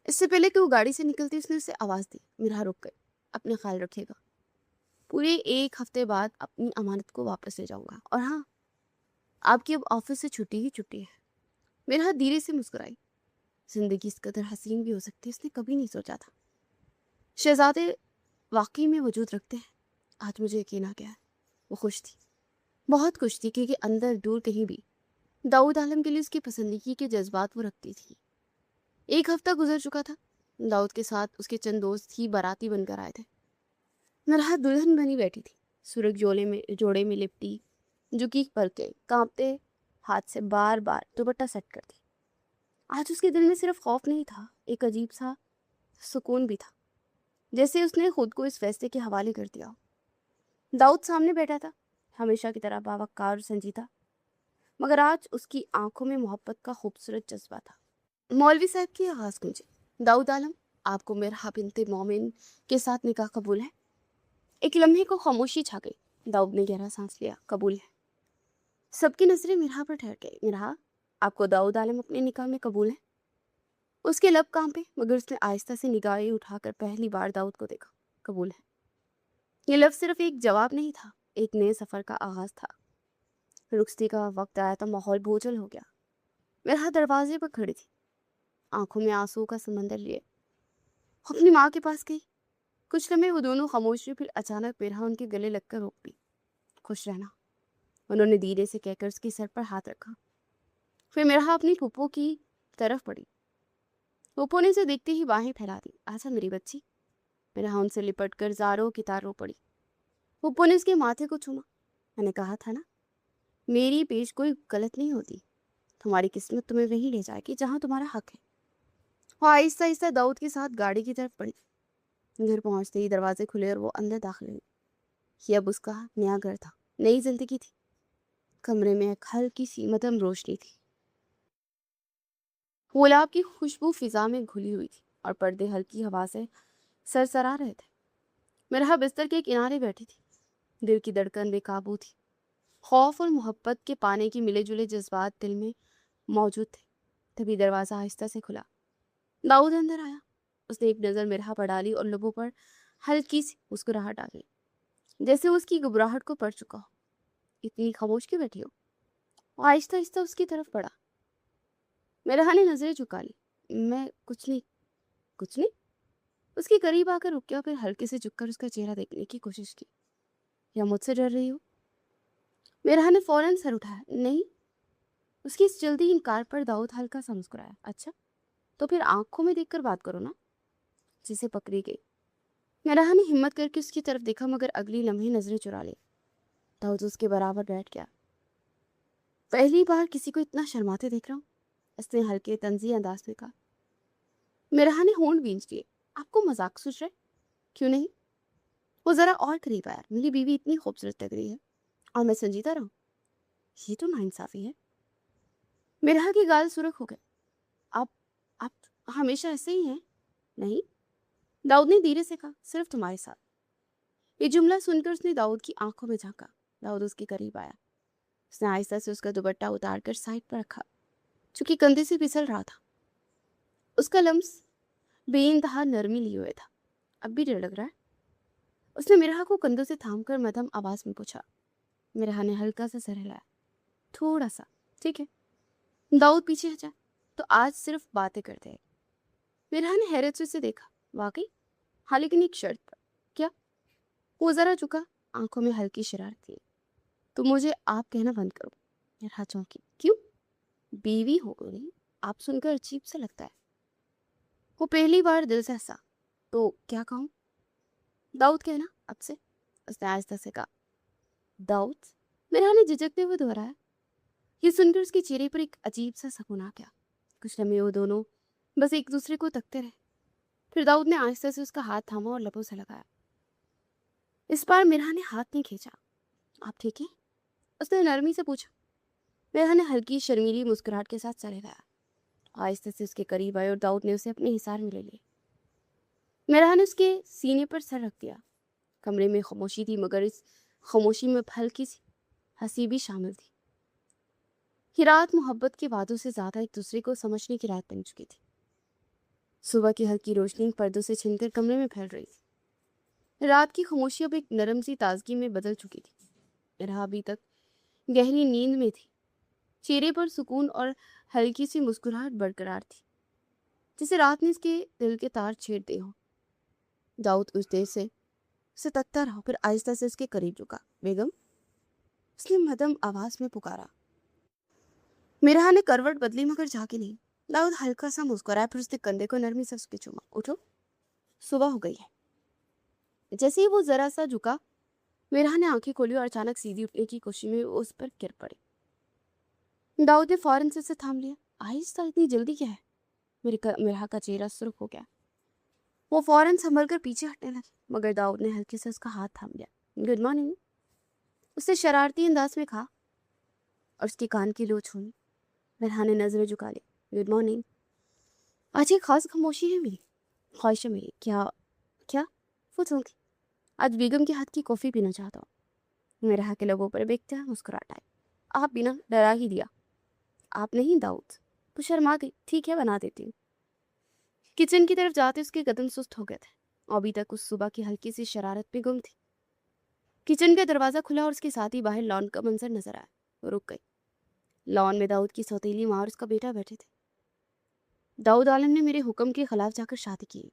इससे पहले कि वो गाड़ी से निकलती उसने उसे आवाज़ दी। मिराह रुक गई। अपने ख्याल रखिएगा। पूरे 1 हफ्ते बाद अपनी अमानत को वापस ले जाऊंगा। और हाँ, आपकी अब ऑफिस से छुट्टी ही छुट्टी है। मेरा धीरे से मुस्कुराई। जिंदगी इस कदर हसीन भी हो सकती है, उसने कभी नहीं सोचा था। शहजादे वाकई में वजूद रखते हैं। आज मुझे यकीन आ गया है। वो खुश थी, बहुत खुश थी, क्योंकि अंदर दूर कहीं भी दाऊद आलम के लिए उसकी पसंदीगी के जज्बात वो रखती थी। एक हफ्ता गुजर चुका था। दाऊद के साथ उसके चंद दोस्त ही बाराती बनकर आए थे। नरहा दुल्हन बनी बैठी थी, सुरख जोड़े में लिपटी, झुकी पलकें, कांपते हाथ से बार बार दुपट्टा सेट करती। आज उसके दिल में सिर्फ खौफ नहीं था, एक अजीब सा सुकून भी था, जैसे उसने खुद को इस फैसले के हवाले कर दिया। दाऊद सामने बैठा था, हमेशा की तरह बावकार और संजीदा, मगर आज उसकी आंखों में मोहब्बत का खूबसूरत जज्बा था। मौलवी साहब की आवाज गूंजी, दाऊद आलम, आपको मेरा बिन्ते मोमिन के साथ निकाह कबूल है? एक लम्हे को खामोशी छा गई। दाऊद ने गहरा सांस लिया। कबूल है। सबकी नजरें मिराह पर ठहर गई। मिराह, आपको दाऊद आलम अपने निकाह में कबूल है? उसके लब कांपे, मगर उसने आहिस्ता से निगाहें उठाकर पहली बार दाऊद को देखा। कबूल है। ये लफ्ज सिर्फ एक जवाब नहीं था, एक नए सफर का आगाज था। रुखसती का वक्त आया तो माहौल बोझल हो गया। मिराह दरवाजे पर खड़ी थी, आंखों में आंसू का समंदर लिए। अपनी माँ के पास गई। कुछ लम्हे वो दोनों खामोश रही, फिर अचानक मिराह उनके गले लगकर रोक दी। खुश रहना, उन्होंने धीरे से कहकर उसके सर पर हाथ रखा। फिर मिराह अपनी फूफो की तरफ बढ़ी। फूफो ने उसे देखते ही बाहें फैला दी। आजा मेरी बच्ची। मिराह उनसे लिपट कर जारों की तार रो पड़ी। फूफो ने उसके माथे को चूमा। मैंने कहा था ना, मेरी पेश कोई गलत नहीं होती। तुम्हारी किस्मत तुम्हें वहीं ले जाएगी जहां तुम्हारा हक है। वो आहिस्ता आहिस्ता दाऊद के साथ गाड़ी की तरफ बढ़ी। घर पहुंचते ही दरवाजे खुले और वो अंदर दाखिल हुई। ये अब उसका नया घर था, नई जिंदगी थी। कमरे में एक हल्की सी मध्यम रोशनी थी। गुलाब की खुशबू फिजा में घुली हुई थी और पर्दे हल्की हवा से सरसरा रहे थे। मिराह बिस्तर के किनारे बैठी थी, दिल की धड़कन बेकाबू थी। खौफ और मोहब्बत के पाने की मिले जुले जज्बात दिल में मौजूद थे। तभी दरवाजा आहिस्ता से खुला। दाऊद अंदर आया। उसने एक नजर मिराह पर डाली और लबों पर हल्की सी मुस्कुराहट डाली, जैसे उसकी घबराहट को पड़ चुका हो। इतनी खामोश क्यों बैठी हो? वो आहिस्ता आहिस्ता उसकी तरफ बढ़ा। मिराह ने नजरें झुका ली। मैं कुछ नहीं। कुछ नहीं? उसके करीब आकर रुक गया, फिर हल्के से झुककर उसका चेहरा देखने की कोशिश की। या मुझसे डर रही हो? मिराह ने फौरन सर उठाया। नहीं। उसकी इस जल्दी इनकार पर दाऊद हल्का सा मुस्कुराया। अच्छा, तो फिर आंखों में देखकर बात करो ना। जिसे पकड़ी गई। मिराह ने हिम्मत करके उसकी तरफ देखा, मगर अगली लम्हे नजरें चुरा ली। दाऊद उसके बराबर बैठ गया। पहली बार किसी को इतना शर्माते देख रहा हूँ, उसने हल्के तंजी अंदाज में कहा। मिराह ने होंठ भींच लिए। आपको मजाक सूझ रहा है? क्यों नहीं? वो जरा और करीब आया। मेरी बीवी इतनी खूबसूरत लग रही है और मैं संजीदा रहूं? ये तो नाइंसाफी है। मिराह की गाल सुर्ख हो गए। आप आप हमेशा ऐसे ही हैं? नहीं, दाऊद ने धीरे से कहा, सिर्फ तुम्हारे साथ। ये जुमला सुनकर उसने दाऊद की आंखों में झांका। दाऊद उसके करीब आया। उसने आहिस्ता से उसका दुपट्टा उतारकर साइड पर रखा, चूंकि कंधे से फिसल रहा था। उसका लम्स बेइंतहा नरमी लिए हुए था। अब भी डर लग रहा है? उसने मिराह को कंधों से थामकर मध्यम आवाज में पूछा। मिराह ने हल्का सा सर हिलाया। थोड़ा सा। ठीक है। दाऊद पीछे हटा। तो आज सिर्फ बातें करते हैं। मिराह ने हैरत से उसे देखा। वाकई? हाँ, लेकिन एक शर्त पर। क्या? वो जरा झुका, आंखों में हल्की शरारत थी। तो मुझे आप कहना बंद करो। मिराह चौंकी। क्यों? बीवी हो गई, आप सुनकर अजीब सा लगता है। वो पहली बार दिल से हंसा। तो क्या कहूँ? दाऊद कहना अब से, उसने आहिस्ता से कहा। दाऊद? मिराह ने झिझकते हुए दोहराया। ये सुनकर उसके चेहरे पर एक अजीब सा सुकून आ गया। कुछ लम्हे वो दोनों बस एक दूसरे को तकते रहे। फिर दाऊद ने आहिस्ता से उसका हाथ थामा और लबों से लगाया। इस बार मिराह ने हाथ नहीं खींचा। आप ठीक हैं? उसने नरमी से पूछा। मिराह ने हल्की शर्मीली मुस्कुराहट के साथ सर हिलाया। आहिस्ता से उसके करीब आए और दाऊद ने उसे अपने हिसार में ले लिया। मिराह ने उसके सीने पर सर रख दिया। कमरे में खामोशी थी, मगर इस खामोशी में हल्की सी हंसी भी शामिल थी। ये रात मोहब्बत के वादों से ज्यादा एक दूसरे को समझने की रात बन चुकी थी। सुबह की हल्की रोशनी पर्दों से छिनकर कमरे में फैल रही थी। रात की खामोशी अब एक नरम सी ताजगी में बदल चुकी थी। मिराह अभी तक गहरी नींद में थी, चेहरे पर सुकून और हल्की सी मुस्कुराहट बरकरार थी, जैसे रात ने इसके दिल के तार छेड़ दिए हों। दाऊद कुछ देर से उसे तकता रहा, फिर आहिस्ता से उसके करीब झुका। बेगम, उसने मध्यम आवाज में पुकारा। मिराह ने करवट बदली मगर झांकी नहीं। दाऊद हल्का सा मुस्कुराया, फिर उसने कंधे को नरमी से उसके चूमा। उठो, सुबह हो गई है। जैसे ही वो जरा सा झुका, मिराह ने आंखें खोली और अचानक सीधी उठने की कोशिश में वो उस पर गिर पड़ी। दाऊद ने फौरन से उसे थाम लिया। आहिस्ता, इतनी जल्दी क्या है? मिराह का चेहरा सुर्ख हो गया। वो फौरन संभल कर पीछे हटने लगी, मगर दाऊद ने हल्के से उसका हाथ थाम लिया। गुड मॉर्निंग, उसने शरारती अंदाज में कहा और उसके कान की लो छूनी। मिराह ने नजरें झुका ली। Good morning. आज एक खास खामोशी है मेरी, ख्वाहिश है मेरी। क्या क्या? फुसलती। आज बेगम के हाथ की कॉफी पीना चाहता हूँ। मिराह के लबों पर बेख्तियार मुस्कुराहट आई। आप बिना डरा ही दिया। आप नहीं दाऊद। वो शर्मा गई। ठीक है, बना देती हूँ। किचन की तरफ जाते उसके कदम सुस्त हो गए थे। अभी तक उस सुबह की हल्की सी शरारत में गुम थी। किचन का दरवाजा खुला और उसके साथ ही बाहर लॉन का मंजर नजर आया। वो रुक गई। लॉन में दाऊद की सौतेली माँ और उसका बेटा बैठे थे। दाऊद आलम ने मेरे हुक्म के खिलाफ जाकर शादी की।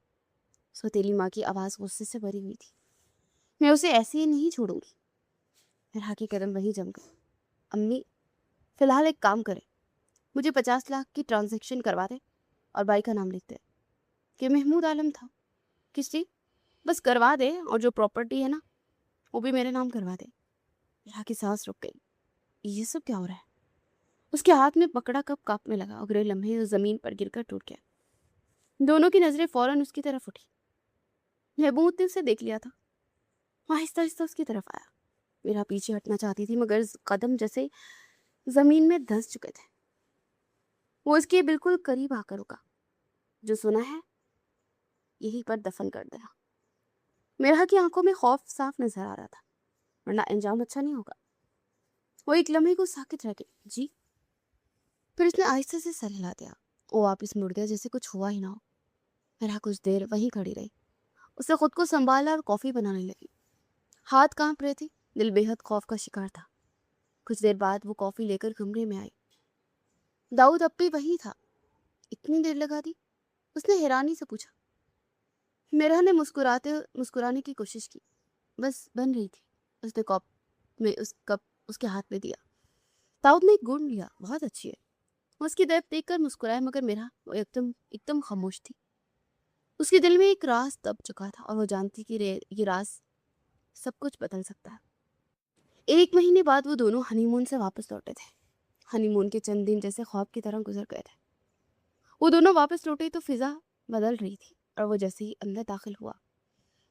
सौतेली माँ की आवाज गुस्से से भरी हुई थी। मैं उसे ऐसे ही नहीं छोड़ूंगी। मेरा के कदम वहीं जम गए। अम्मी, फिलहाल एक काम करे, मुझे 50 लाख की ट्रांजैक्शन करवा दे और भाई का नाम लिख दे कि महमूद आलम था। किस चीज? बस करवा दे, और जो प्रॉपर्टी है ना, वो भी मेरे नाम करवा दे। मेरा की सांस रुक गई। ये सब क्या हो रहा है? उसके हाथ में पकड़ा कप कांपने लगा। अगले लम्हे जमीन पर गिरकर टूट गया। दोनों की नजरें फौरन उसकी तरफ उठी। महमूद ने उसे देख लिया था। आहिस्ता आहिस्ता उसकी तरफ आया। मेरा पीछे हटना चाहती थी, मगर कदम जैसे जमीन में धंस चुके थे। वो उसके बिल्कुल करीब आकर रुका। जो सुना है यहीं पर दफन कर दिया। मेरा की आंखों में खौफ साफ नजर आ रहा था, वरना अंजाम अच्छा नहीं होगा। वो एक लम्हे को साकित रह गई। जी? फिर उसने आहिस्ते से सर हिला दिया। वो वापिस मुड़ गया जैसे कुछ हुआ ही ना हो। मेरा कुछ देर वहीं खड़ी रही। उसने खुद को संभाला और कॉफी बनाने लगी। हाथ कांप रहे थे, दिल बेहद खौफ का शिकार था। कुछ देर बाद वो कॉफी लेकर कमरे में आई। दाऊद अब भी वहीं था। इतनी देर लगा दी? उसने हैरानी से पूछा। मेरा ने मुस्कुराने की कोशिश की। बस बन रही थी। उसने कप उसके हाथ में दिया। दाऊद ने एक गुण लिया। बहुत अच्छी है। उसकी दर्द देखकर मुस्कुराया, मगर मेरा वो एकदम एकदम खामोश थी। उसके दिल में एक राज दब चुका था और वो जानती कि ये राज सब कुछ बदल सकता है। 1 महीने बाद वो दोनों हनीमून से वापस लौटे थे। हनीमून के चंद दिन जैसे ख्वाब की तरह गुजर गए थे। वो दोनों वापस लौटे तो फिजा बदल रही थी, और वो जैसे ही अंदर दाखिल हुआ,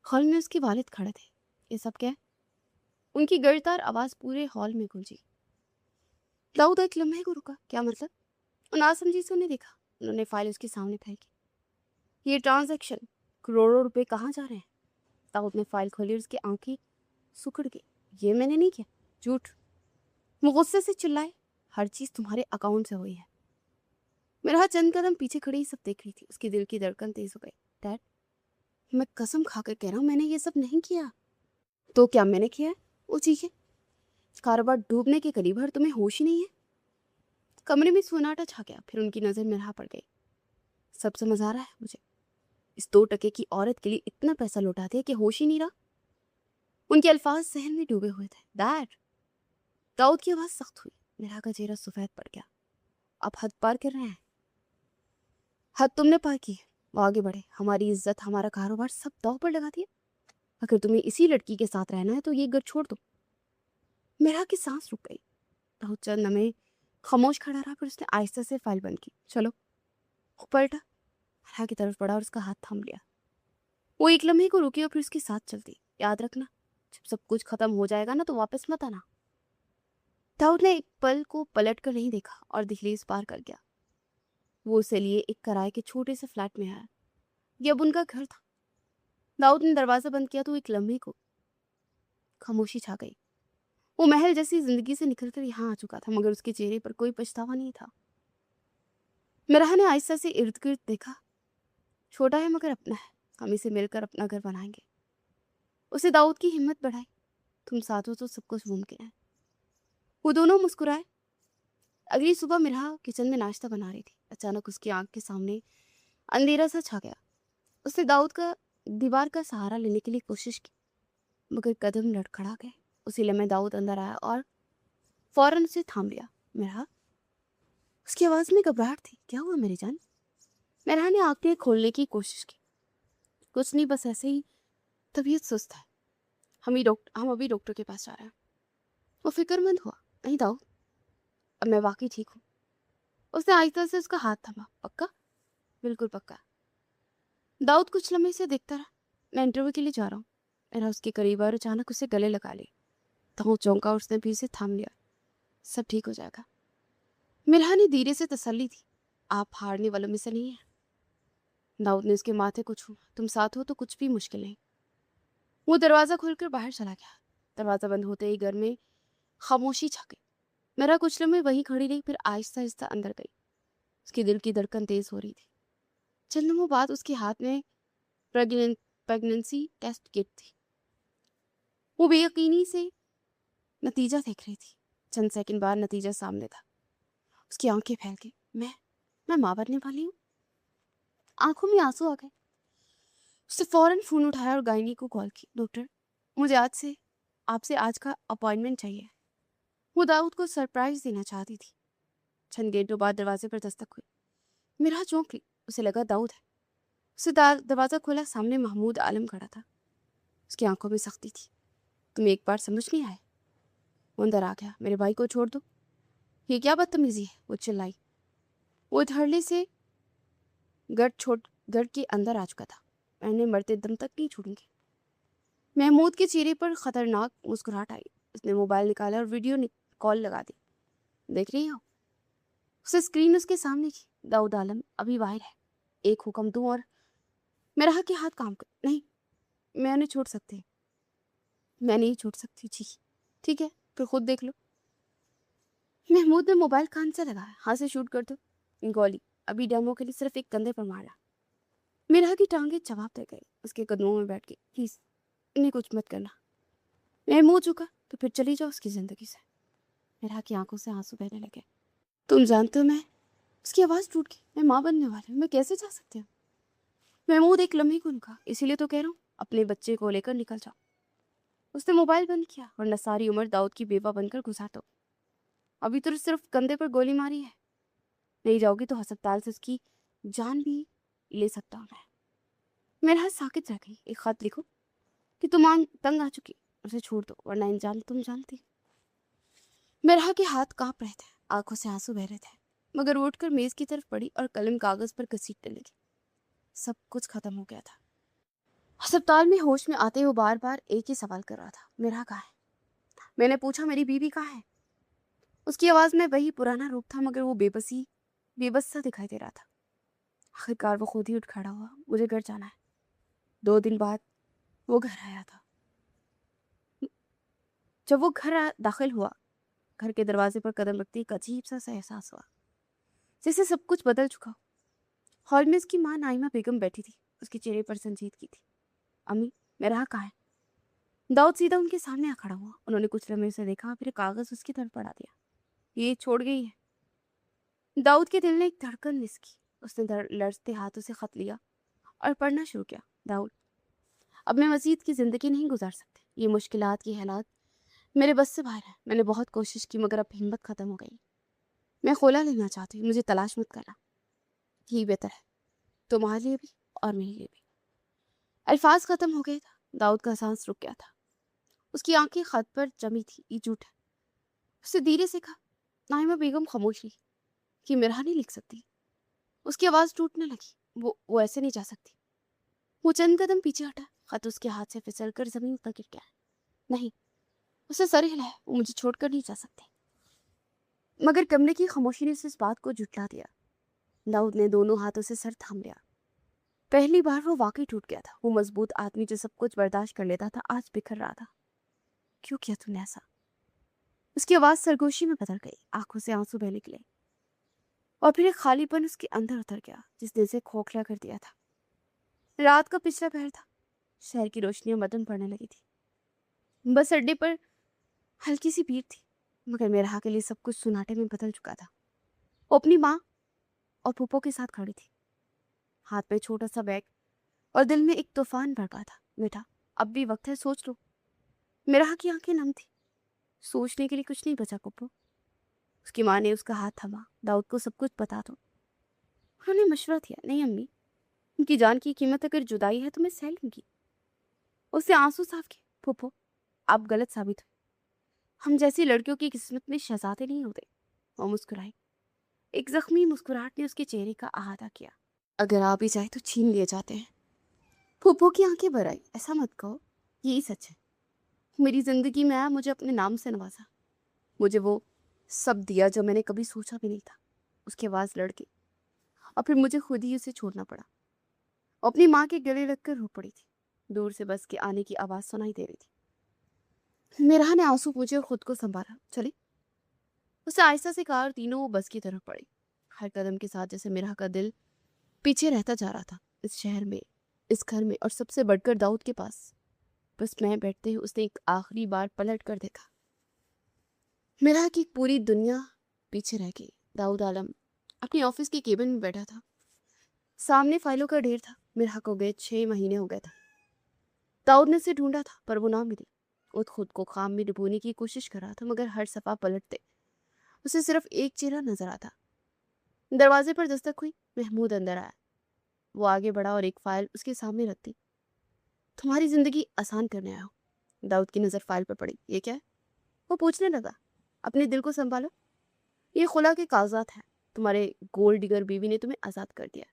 हॉल में उसके वालिद खड़े थे। ये सब क्या? उनकी गड़तार आवाज पूरे हॉल में गूंजी। दाऊद एक लम्हे को रुका। क्या मतलब? नासमझी से उन्हें देखा। उन्होंने फाइल उसके सामने फेंकी। ये ट्रांजैक्शन, करोड़ों रुपए कहाँ जा रहे हैं? दाऊद ने फाइल खोली और उसकी आंखें सुकड़ गई। ये मैंने नहीं किया। झूठ। वो गुस्से से चिल्लाए। हर चीज तुम्हारे अकाउंट से हुई है। मेरा चंद कदम पीछे खड़ी सब देख रही थी। उसके दिल की धड़कन तेज हो गई। डैड, मैं कसम खाकर कह रहा हूँ, मैंने ये सब नहीं किया। तो क्या मैंने किया है? वो चीखे। कारोबार डूबने के करीब है और तुम्हें होश ही नहीं है। कमरे में सन्नाटा छा गया। फिर उनकी नजर मेरा पड़ गई। सब समझ आ रहा है मुझे। इस 2 टके की औरत के लिए इतना पैसा लौटा दिया कि होश ही नहीं रहा। उनके अल्फाज सहन में डूबे हुए थे। डैड। दाऊद की आवाज सख्त हुई। मेरा का चेहरा सफेद पड़ गया। आप हद पार कर रहे हैं। हद तुमने पार की। वो आगे बढ़े। हमारी इज्जत, हमारा कारोबार सब दांव पर लगा दिया। अगर तुम्हें इसी लड़की के साथ रहना है तो ये घर छोड़ दो। मेरा की सांस रुक गई। दाऊद चंद लम्हे खामोश खड़ा रहा, फिर उसने आहिस्ता से फाइल बंद की। चलो। वो पलटा, मेरा की तरफ बढ़ा और उसका हाथ थाम लिया। वो एक लम्हे को रुकी और फिर उसके साथ चलती। याद रखना, जब सब कुछ खत्म हो जाएगा ना तो वापस मत आना। दाऊद ने एक पल को पलट कर नहीं देखा और दहलीज पार कर गया। वो उसे लिए एक किराए के छोटे से फ्लैट में आया। ये अब उनका घर था। दाऊद ने दरवाजा बंद किया तो एक लम्हे को खामोशी छा गई। वो महल जैसी जिंदगी से निकलकर यहाँ आ चुका था, मगर उसके चेहरे पर कोई पछतावा नहीं था। मिराह ने आहिस्ता से इर्द गिर्द देखा। छोटा है मगर अपना है। हम इसे मिलकर अपना घर बनाएंगे। उसे दाऊद की हिम्मत बढ़ाई। तुम साथ हो तो सब कुछ मुमकिन है। वो दोनों मुस्कुराए। اگلی صبح مرحا کچن میں ناشتہ بنا رہی تھی، اچانک اس کی آنکھ کے سامنے اندھیرا سا چھا گیا۔ اس نے داؤد کا دیوار کا سہارا لینے کے لیے کوشش کی، مگر قدم لڑکھڑا گئے۔ اسی لمحے داؤد اندر آیا اور فوراً اسے تھام لیا۔ مرحا، اس کی آواز میں گھبراہٹ تھی۔ کیا ہوا میری جان؟ مرحا نے آنکھیں کھولنے کی کوشش کی۔ کچھ نہیں، بس ایسے ہی طبیعت سست ہے، ہم ابھی ڈاکٹر کے پاس جا رہے ہیں۔ وہ فکر مند ہوا۔ نہیں داؤد، اب میں واقعی ٹھیک ہوں۔ اس نے آہستہ سے اس کا ہاتھ تھاما۔ پکا؟ بالکل پکا۔ داؤد کچھ لمحے سے دیکھتا رہا۔ میں انٹرویو کے لیے جا رہا ہوں۔ میرا اس کے قریب اور اچانک اسے گلے لگا لی۔ تو چونکا اور اس نے بھی اسے تھام لیا۔ سب ٹھیک ہو جائے گا۔ مرحا نے دھیرے سے تسلی دی۔ آپ ہارنے والوں میں سے نہیں ہیں۔ داؤد نے اس کے ماتھے کو چھوا۔ تم ساتھ ہو تو کچھ بھی مشکل نہیں۔ وہ دروازہ کھول کر باہر چلا گیا۔ دروازہ بند ہوتے ہی گھر میں خاموشی چھا گئی۔ مرحا کچھ لمحے وہیں کھڑی رہی، پھر آہستہ آہستہ اندر گئی۔ اس کی دل کی دھڑکن تیز ہو رہی تھی۔ چند لمحوں بعد اس کے ہاتھ میں پیگننسی ٹیسٹ کٹ تھی۔ وہ بے یقینی سے نتیجہ دیکھ رہی تھی۔ چند سیکنڈ بعد نتیجہ سامنے تھا۔ اس کی آنکھیں پھیل گئی۔ میں ماں بننے والی ہوں۔ آنکھوں میں آنسو آ گئے۔ اس نے فوراً فون اٹھایا اور گائنی کو کال کی۔ ڈاکٹر، مجھے آپ سے آج کا اپائنٹمنٹ چاہیے۔ وہ داؤد کو سرپرائز دینا چاہتی تھی۔ چند گھنٹوں بعد دروازے پر دستک ہوئی۔ مرحا چونک لی۔ اسے لگا داؤد ہے۔ اسے دروازہ کھولا، سامنے محمود عالم کھڑا تھا۔ اس کی آنکھوں میں سختی تھی۔ تم ایک بار سمجھ نہیں آئے؟ وہ اندر آ گیا۔ میرے بھائی کو چھوڑ دو، یہ کیا بدتمیزی ہے؟ وہ چلائی۔ وہ دھڑلے سے گڑھ کے اندر آ چکا تھا۔ میں نے مرتے دم تک نہیں چھوڑوں گی۔ محمود کے چہرے پر خطرناک مسکراہٹ آئی۔ اس نے موبائل نکالا اور ویڈیو کال لگا دی۔ دیکھ رہی ہو؟ اسے اسکرین اس کے سامنے کی۔ داؤد عالم ابھی باہر ہے۔ ایک حکم دوں اور مرحا کے ہاتھ کام کر۔ نہیں، میں نہیں چھوڑ سکتی۔ میں نہیں چھوڑ سکتی۔ جی ٹھیک ہے، پھر خود دیکھ لو۔ محمود نے موبائل کان سے لگایا۔ ہاتھ سے شوٹ کر دو گولی۔ ابھی ڈیمو کے لیے صرف ایک کندھے پر مارا۔ مرحا کی ٹانگیں جواب دے گئی۔ اس کے قدموں میں بیٹھ گئی۔ پلیز انہیں کچھ مت کرنا۔ محمود جھکا۔ تو پھر چلی جاؤ اس کی زندگی سے۔ مرحا کی آنکھوں سے آنسو بہنے لگے۔ تم جانتے ہو میں، اس کی آواز ٹوٹ گئی، میں ماں بننے والی ہوں، میں کیسے جا سکتی ہوں؟ محمود ایک لمحے کو رکا۔ اسی لیے تو کہہ رہا ہوں، اپنے بچے کو لے کر نکل جاؤ۔ اس نے موبائل بند کیا، ورنہ ساری عمر داؤد کی بیوہ بن کر گزار دو۔ ابھی تو صرف کندھے پر گولی ماری ہے، نہیں جاؤ گی تو ہسپتال سے اس کی جان بھی لے سکتا ہوں میں۔ میرا ساکت رہ گئی۔ ایک خط لکھو کہ تم تنگ آ چکی، اسے چھوڑ دو، ورنہ انجان تم جانتی۔ میرا کے ہاتھ کانپ رہے تھے، آنکھوں سے آنسو بہ رہے تھے، مگر وہ اٹھ کر میز کی طرف پڑی اور قلم کاغذ پر گھسیٹنے لگی۔ سب کچھ ختم ہو گیا تھا۔ ہسپتال میں ہوش میں آتے وہ بار بار ایک ہی سوال کر رہا تھا، میرا کہاں ہے؟ میں نے پوچھا میری بیوی کہاں ہے؟ اس کی آواز میں وہی پرانا روپ تھا، مگر وہ بے بس سا دکھائی دے رہا تھا۔ آخرکار وہ خود ہی اٹھ کھڑا ہوا۔ مجھے گھر جانا ہے۔ 2 دن بعد وہ گھر آیا تھا۔ جب وہ گھر داخل ہوا، گھر کے دروازے پر قدم رکھتے ایک عجیب سا احساس ہوا، جیسے سب کچھ بدل چکا۔ ہال میں اس کی ماں نائمہ بیگم بیٹھی تھی۔ اس کے چہرے پر سنجیدگی تھی۔ امی، میرا کہاں ہے؟ داؤد سیدھا ان کے سامنے آ کھڑا ہوا۔ انہوں نے کچھ لمحے سے دیکھا، پھر کاغذ اس کی طرف پڑھا دیا۔ یہ چھوڑ گئی ہے۔ داؤد کے دل نے ایک دھڑکن نس کی۔ اس نے لرزتے ہاتھوں سے خط لیا اور پڑھنا شروع کیا۔ داؤد، اب میں مزید کی زندگی نہیں گزار سکتی۔ یہ مشکلات کی حالات میرے بس سے باہر ہے۔ میں نے بہت کوشش کی، مگر اب ہمت ختم ہو گئی۔ میں خلا لینا چاہتی ہوں، مجھے تلاش مت کرنا۔ یہی بہتر ہے، تمہارے لیے بھی اور میرے لیے بھی۔ الفاظ ختم ہو گئے تھا۔ داؤد کا سانس رک گیا تھا۔ اس کی آنکھیں خط پر جمی تھی۔ یہ جھوٹ ہے، اس نے دھیرے سے کہا۔ نائمہ بیگم خاموش رہی کہ مرحا نہیں لکھ سکتی۔ اس کی آواز ٹوٹنے لگی۔ وہ ایسے نہیں جا سکتی۔ وہ چند قدم پیچھے ہٹا۔ خط اس کے ہاتھ سے پھسل کر زمین پر گر گیا۔ نہیں، اسے سر ہلایا۔ وہ مجھے چھوڑ کر نہیں جا سکتے۔ مگر کمرے کی خاموشی نے اس بات کو جھٹلا دیا۔ داؤد نے دونوں ہاتھوں سے سر تھام لیا۔ پہلی بار وہ واقعی ٹوٹ گیا تھا۔ وہ مضبوط آدمی جو سب کچھ برداشت کر لیتا تھا، آج بکھر رہا تھا۔ کیوں کیا تم نے ایسا؟ اس کی آواز سرگوشی میں بدل گئی۔ آنکھوں سے آنسو بہنے لگے اور پھر ایک خالی پن اس کے اندر اتر گیا جس نے اسے کھوکھلا کر دیا تھا۔ رات کا پچھلا پہر تھا۔ شہر کی روشنیاں مدن پڑنے لگی تھی۔ بس اڈے پر ہلکی سی بھیڑ تھی، مگر میرا کے لیے سب کچھ سناٹے میں بدل چکا تھا۔ वो अपनी माँ और फूफो के साथ खड़ी थी, हाथ में छोटा सा बैग और दिल में एक तूफान भड़का था। बेटा, अब भी वक्त है, सोच लो। मेरा की आंखें नम थी, सोचने के लिए कुछ नहीं बचा पप्पू। उसकी माँ ने उसका हाथ थमा। दाऊद को सब कुछ बता दो। उन्होंने मशवरा दिया, नहीं अम्मी, उनकी जान की कीमत अगर जुदाई है तो मैं सह लूंगी। उससे आंसू साफ किए। फूफो, आप गलत साबित हुए। हम जैसी लड़कियों की किस्मत में शहजादे नहीं होते। वो मुस्कुराई। एक जख्मी मुस्कुराहट ने उसके चेहरे का अहाता किया। अगर आप ही चाहे तो छीन लिए जाते हैं। फूफो की आंखें भर आई। ऐसा मत कहो, यही सच है। मेरी जिंदगी में आया, मुझे अपने नाम से नवाजा, मुझे वो सब दिया जो मैंने कभी सोचा भी नहीं था। उसकी आवाज लड़की, और फिर मुझे खुद ही उसे छोड़ना पड़ा। वो अपनी माँ के गले लगकर रो पड़ी थी। दूर से बस के आने की आवाज सुनाई दे रही थी। मेरा ने आंसू पूछे और खुद को संभाला। चले, उसे आहिस्ता से कहा और तीनों वो बस की तरफ पड़ी। हर कदम के साथ जैसे मेरा का दिल पीछे रहता जा रहा था, इस शहर में, इस घर में, और सबसे बढ़कर दाऊद के पास। बस मैं बैठते ही उसने एक आखिरी बार पलट कर देखा। मेरा की पूरी दुनिया पीछे रह गई। दाऊद आलम अपनी ऑफिस की केबिन में बैठा था। सामने फाइलों का ढेर था। मेरा को गए 6 महीने हो गए थे। दाऊद ने उसे ढूंढा था पर वो ना मिली। वो खुद को काम में डुबोने की कोशिश कर रहा था, मगर हर सफा पलटते उसे सिर्फ एक चेहरा नजर आता। दरवाजे पर दस्तक हुई। महमूद अंदर आया। वो आगे बढ़ा और एक फाइल उसके सामने रख दी। तुम्हारी जिंदगी आसान करने आया हूं। दाऊद की नजर फाइल पर पड़ी। ये क्या है? वो पूछने लगा। अपने दिल को संभालो, ये खुला के कागजात हैं। तुम्हारे गोल्ड डिगर बीवी ने तुम्हें आजाद कर दिया।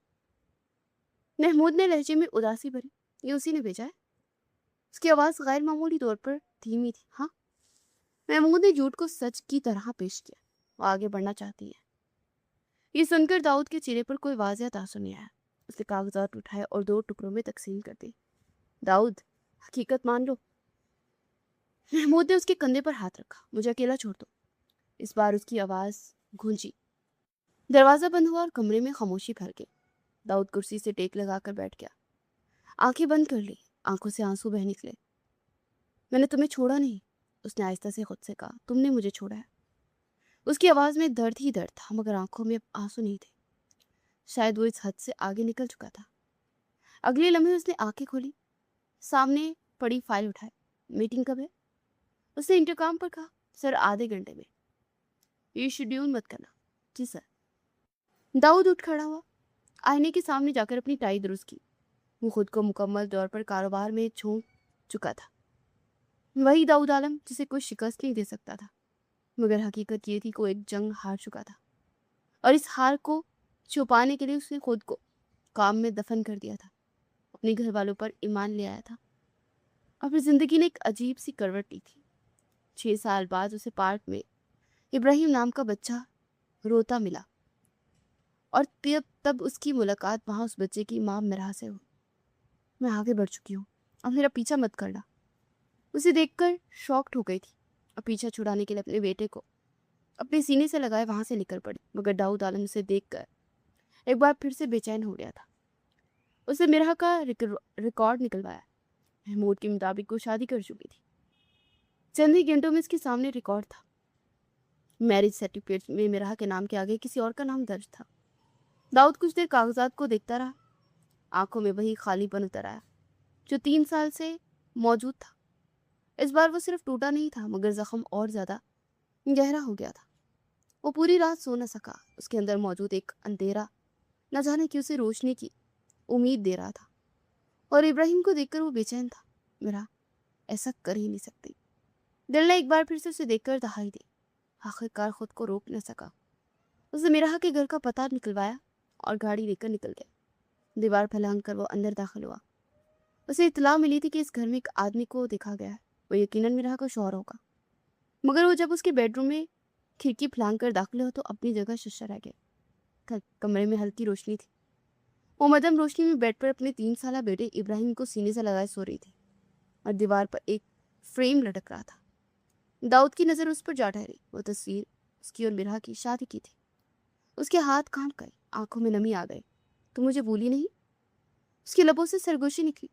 महमूद ने लहजे में उदासी भरी। ये उसी ने भेजा है। उसकी आवाज गैर मामूली तौर पर धीमी थी। हाँ। महमूद ने झूठ को सच की तरह पेश किया। वो आगे बढ़ना चाहती है। ये सुनकर दाऊद के चेहरे पर कोई वाज़ेह तासुर नहीं आया। उसने कागजात उठाए और 2 टुकड़ों में तकसीम कर दी। दाऊद, हकीकत मान लो। महमूद ने उसके कंधे पर हाथ रखा। मुझे अकेला छोड़ दो। इस बार उसकी आवाज गूंजी। दरवाजा बंद हुआ और कमरे में खामोशी फैल गई। दाऊद कुर्सी से टेक लगाकर बैठ गया। आंखें बंद कर ली। आंखों से आंसू बह निकले। मैंने तुम्हें छोड़ा नहीं, उसने आहिस्ता से खुद से कहा। तुमने मुझे छोड़ा है। उसकी आवाज में दर्द ही दर्द था, मगर आंखों में अब आंसू नहीं थे। शायद वो इस हद से आगे निकल चुका था। अगले लम्हे उसने आंखें खोली। सामने पड़ी फाइल उठाई। मीटिंग कब है? उसने इंटरकॉम पर कहा। सर, आधे घंटे में। ये शेड्यूल मत करना। जी सर। दाऊद उठ खड़ा हुआ। आईने के सामने जाकर अपनी टाई दुरुस्त की। वो खुद को मुकम्मल तौर पर कारोबार में झोंक चुका था। वही दाऊद आलम जिसे कोई शिकस्त नहीं दे सकता था, मगर हकीकत ये थी कि वो एक जंग हार चुका था, और इस हार को छुपाने के लिए उसने खुद को काम में दफन कर दिया था। अपने घर वालों पर ईमान ले आया था। और फिर जिंदगी ने एक अजीब सी करवट ली थी। 6 साल बाद उसे पार्क में इब्राहिम नाम का बच्चा रोता मिला, और तब उसकी मुलाकात वहां उस बच्चे की माँ मिरा से हुई। मैं आगे बढ़ चुकी हूँ, अब मेरा पीछा मत करना। उसे देखकर शॉक्ड हो गई थी, और पीछा छुड़ाने के लिए अपने बेटे को अपने सीने से लगाए वहां से निकल पड़ी। मगर दाऊद आलम उसे देखकर एक बार फिर से बेचैन हो गया था। उसे मिरा का रिकॉर्ड निकलवाया। महमूद के मुताबिक वो शादी कर चुकी थी। चंद ही घंटों में इसके सामने रिकॉर्ड था। मैरिज सर्टिफिकेट में मिरा के नाम के आगे किसी और का नाम दर्ज था। दाऊद कुछ देर कागजात को देखता रहा। आंखों में वही खालीपन उतर आया जो 3 साल से मौजूद था। इस बार वो सिर्फ टूटा नहीं था, मगर जख्म और ज्यादा गहरा हो गया था। वो पूरी रात सो न सका। उसके अंदर मौजूद एक अंधेरा न जाने क्यों उसे रोशनी की उम्मीद दे रहा था, और इब्राहिम को देखकर वो बेचैन था। मेरा ऐसा कर ही नहीं सकती। दिल ने एक बार फिर से उसे देखकर दहाई दी। आखिरकार खुद को रोक न सका। उसने मिराह के घर का पता निकलवाया और गाड़ी लेकर निकल गया। दीवार फैलांग कर वो अंदर दाखिल हुआ। उसे इत्तला मिली थी कि इस घर में एक आदमी को देखा गया है। वो यकीनन मिराह का शौहर होगा, मगर वो जब उसके बेडरूम में खिड़की फलांग कर दाखिल हो तो अपनी जगह शशा रह गया। कमरे में हल्की रोशनी थी। वो मदम रोशनी में बेड पर अपने 3 साल बेटे इब्राहिम को सीने से लगाए सो रही थी, और दीवार पर एक फ्रेम लटक रहा था। दाऊद की नज़र उस पर जा ठहरी। वो तस्वीर उसकी और मिराह की शादी की थी। उसके हाथ कांप गए, आंखों में नमी आ गई। तो मुझे भूली नहीं? उसकी लबों से सरगोशी निकली।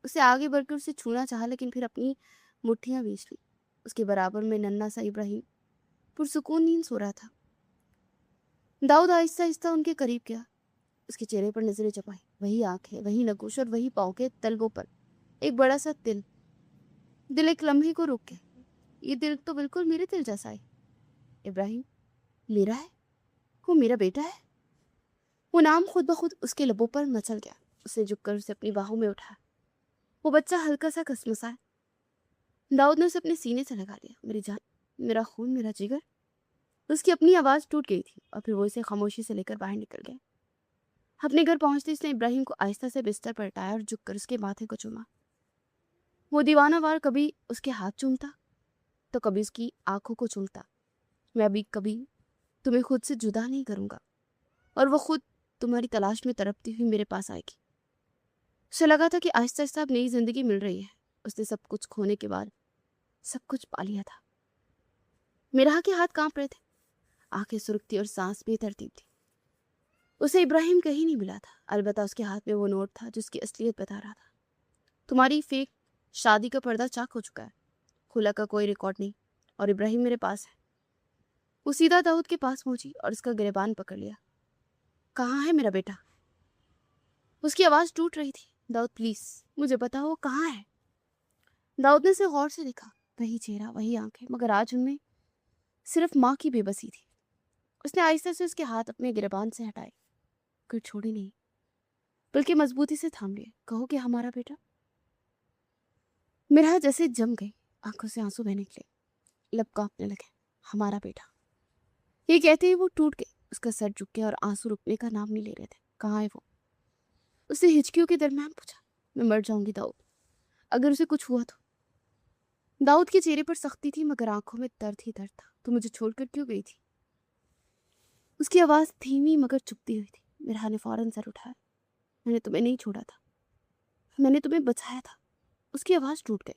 उसे आगे बढ़कर उसे छूना चाहा, लेकिन फिर अपनी मुट्ठियां बींच ली। उसके बराबर में नन्हा सा इब्राहिम पुरसुकून नींद सो रहा था। दाऊद आहिस्ता आहिस्ता उनके करीब गया, उसके चेहरे पर नजरें जमाई। वही आंखें, वही नगोश और वही पाँव के तलवों पर एक बड़ा सा तिल। दिल एक लम्हे को रुक गया। ये दिल तो बिल्कुल मेरे दिल जैसा है। इब्राहिम मेरा है, वो मेरा बेटा है। वो नाम खुद ब खुद उसके लबों पर मचल गया। उसने झुककर उसे अपनी बाहों में उठाया। वो बच्चा हल्का सा कसमसाया। दाऊद ने उसे अपने सीने से लगा लिया। मेरी जान, मेरा खून, मेरा जिगर। उसकी अपनी आवाज़ टूट गई थी और फिर वो इसे खामोशी से लेकर बाहर निकल गया। अपने घर पहुंचते इसने इब्राहिम को आहिस्ता से बिस्तर पर हटाया और झुककर उसके माथे को चूमा। वो दीवानावार कभी उसके हाथ चूमता तो कभी उसकी आंखों को चूमता। मैं अभी कभी तुम्हें खुद से जुदा नहीं करूंगा और वो खुद तुम्हारी तलाश में तड़पती हुई मेरे पास आएगी। उसे लगा था कि आहिस्ता आहिस्ता अब नई जिंदगी मिल रही है। उसने सब कुछ खोने के बाद सब कुछ पा लिया था। मेरा के हाथ कांप रहे थे, आंखें सुर्ख थी और सांस बेतरतीब थी। उसे इब्राहिम कहीं नहीं मिला था, अलबत्ता उसके हाथ में वो नोट था जिसकी असलियत बता रहा था। तुम्हारी फेक शादी का पर्दा चाक हो चुका है, खुला का कोई रिकॉर्ड नहीं और इब्राहिम मेरे पास है। वो सीधा दाऊद के पास पहुंची और उसका गिरबान पकड़ लिया। कहाँ है मेरा बेटा? उसकी आवाज़ टूट रही थी। दाऊद प्लीज मुझे बताओ वो कहाँ है? दाऊद ने उसे गौर से देखा। वही चेहरा, वही आंखें, मगर आज उनमें सिर्फ माँ की बेबसी थी। उसने आहिस्ता से उसके हाथ अपने गिरबान से हटाए, कोई छोड़ी नहीं, बल्कि मजबूती से थाम लिए। कहो कि हमारा बेटा। मेरा जैसे जम गई, आंखों से आंसू बहने निकले, लब कांपने लगे। हमारा बेटा, ये कहते ही वो टूट गए। उसका सर झुक गया और आंसू रुकने का नाम नहीं ले रहे थे। कहाँ है वो? उसने हिचकियों के दरमियान पूछा। मैं मर जाऊंगी दाऊद, अगर उसे कुछ हुआ तो। दाऊद के चेहरे पर सख्ती थी मगर आंखों में दर्द ही दर्द था। तू मुझे छोड़कर क्यों गई थी? उसकी आवाज़ धीमी मगर चुभती हुई थी। मेरा ने फौरन सर उठाया। मैंने तुम्हें नहीं छोड़ा था, मैंने तुम्हें बचाया था। उसकी आवाज़ टूट गई।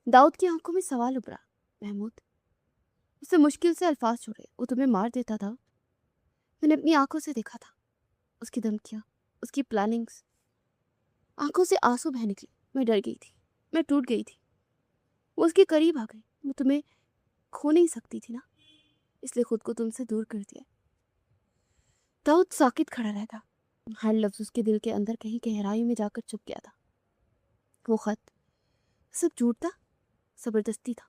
दाऊद की आंखों में सवाल उभरा। महमूद, उससे मुश्किल से अल्फाज छोड़े। वो तुम्हें मार देता था, मैंने अपनी आंखों से देखा था। उसकी धमकियाँ, उसकी प्लानिंग्स। आंखों से आंसू बह निकले। मैं डर गई थी, मैं टूट गई थी। वो उसके करीब आ गई। मैं तुम्हें खो नहीं सकती थी ना, इसलिए खुद को तुमसे दूर कर दिया। दाऊद साकित खड़ा रहता। हर लफ्ज उसके दिल के अंदर कहीं गहराई में जाकर चुप गया था। वो खत सब झूठ था, जबरदस्ती था।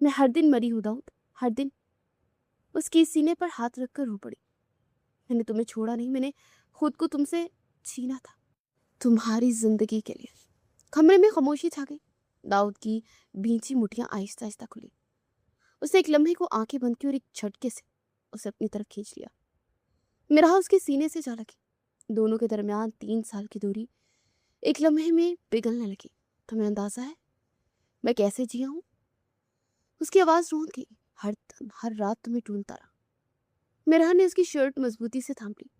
मैं हर दिन मरी हूँ दाऊद, हर दिन। उसके सीने पर हाथ रखकर रो पड़ी। मैंने तुम्हें छोड़ा नहीं, मैंने खुद को तुमसे छीना था, तुम्हारी जिंदगी के लिए। कमरे में खामोशी छा गई। दाऊद की भींची मुठियां आहिस्ता आहिस्ता खुली। उसने एक लम्हे को आंखें बंद की और एक झटके से उसे अपनी तरफ खींच लिया। मेरा उसके सीने से जा लगी। दोनों के दरमियान 3 साल की दूरी एक लम्हे में पिघलने लगी। तुम्हें अंदाजा है मैं कैसे जिया हूँ? उसकी आवाज़ रोंद गई। हर रात तुम्हें ढूंढता रहा। मेरा ने उसकी शर्ट मजबूती से थाम ली।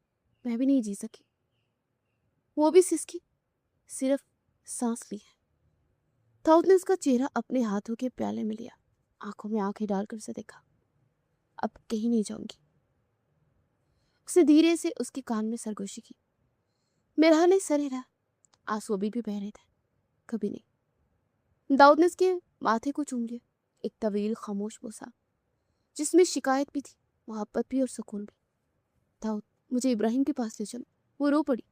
मैं भी नहीं जी सकी, वो भी सिसकी, सिर्फ सांस ली है। दाऊद ने उसका चेहरा अपने हाथों के प्याले में लिया, आंखों में आंखें डालकर उसे देखा। अब कहीं नहीं जाऊंगी। उसने धीरे से उसके कान में सरगोशी की। मेरा ने सर हिला। आंसू अभी भी बह रहे थे। कभी नहीं। दाऊद ने उसके माथे को चूम लिया, एक तवील खामोश बोसा जिसमें शिकायत भी थी, मोहब्बत भी और सुकून भी। दाऊद मुझे इब्राहिम के पास ले चलो। वो रो पड़ी।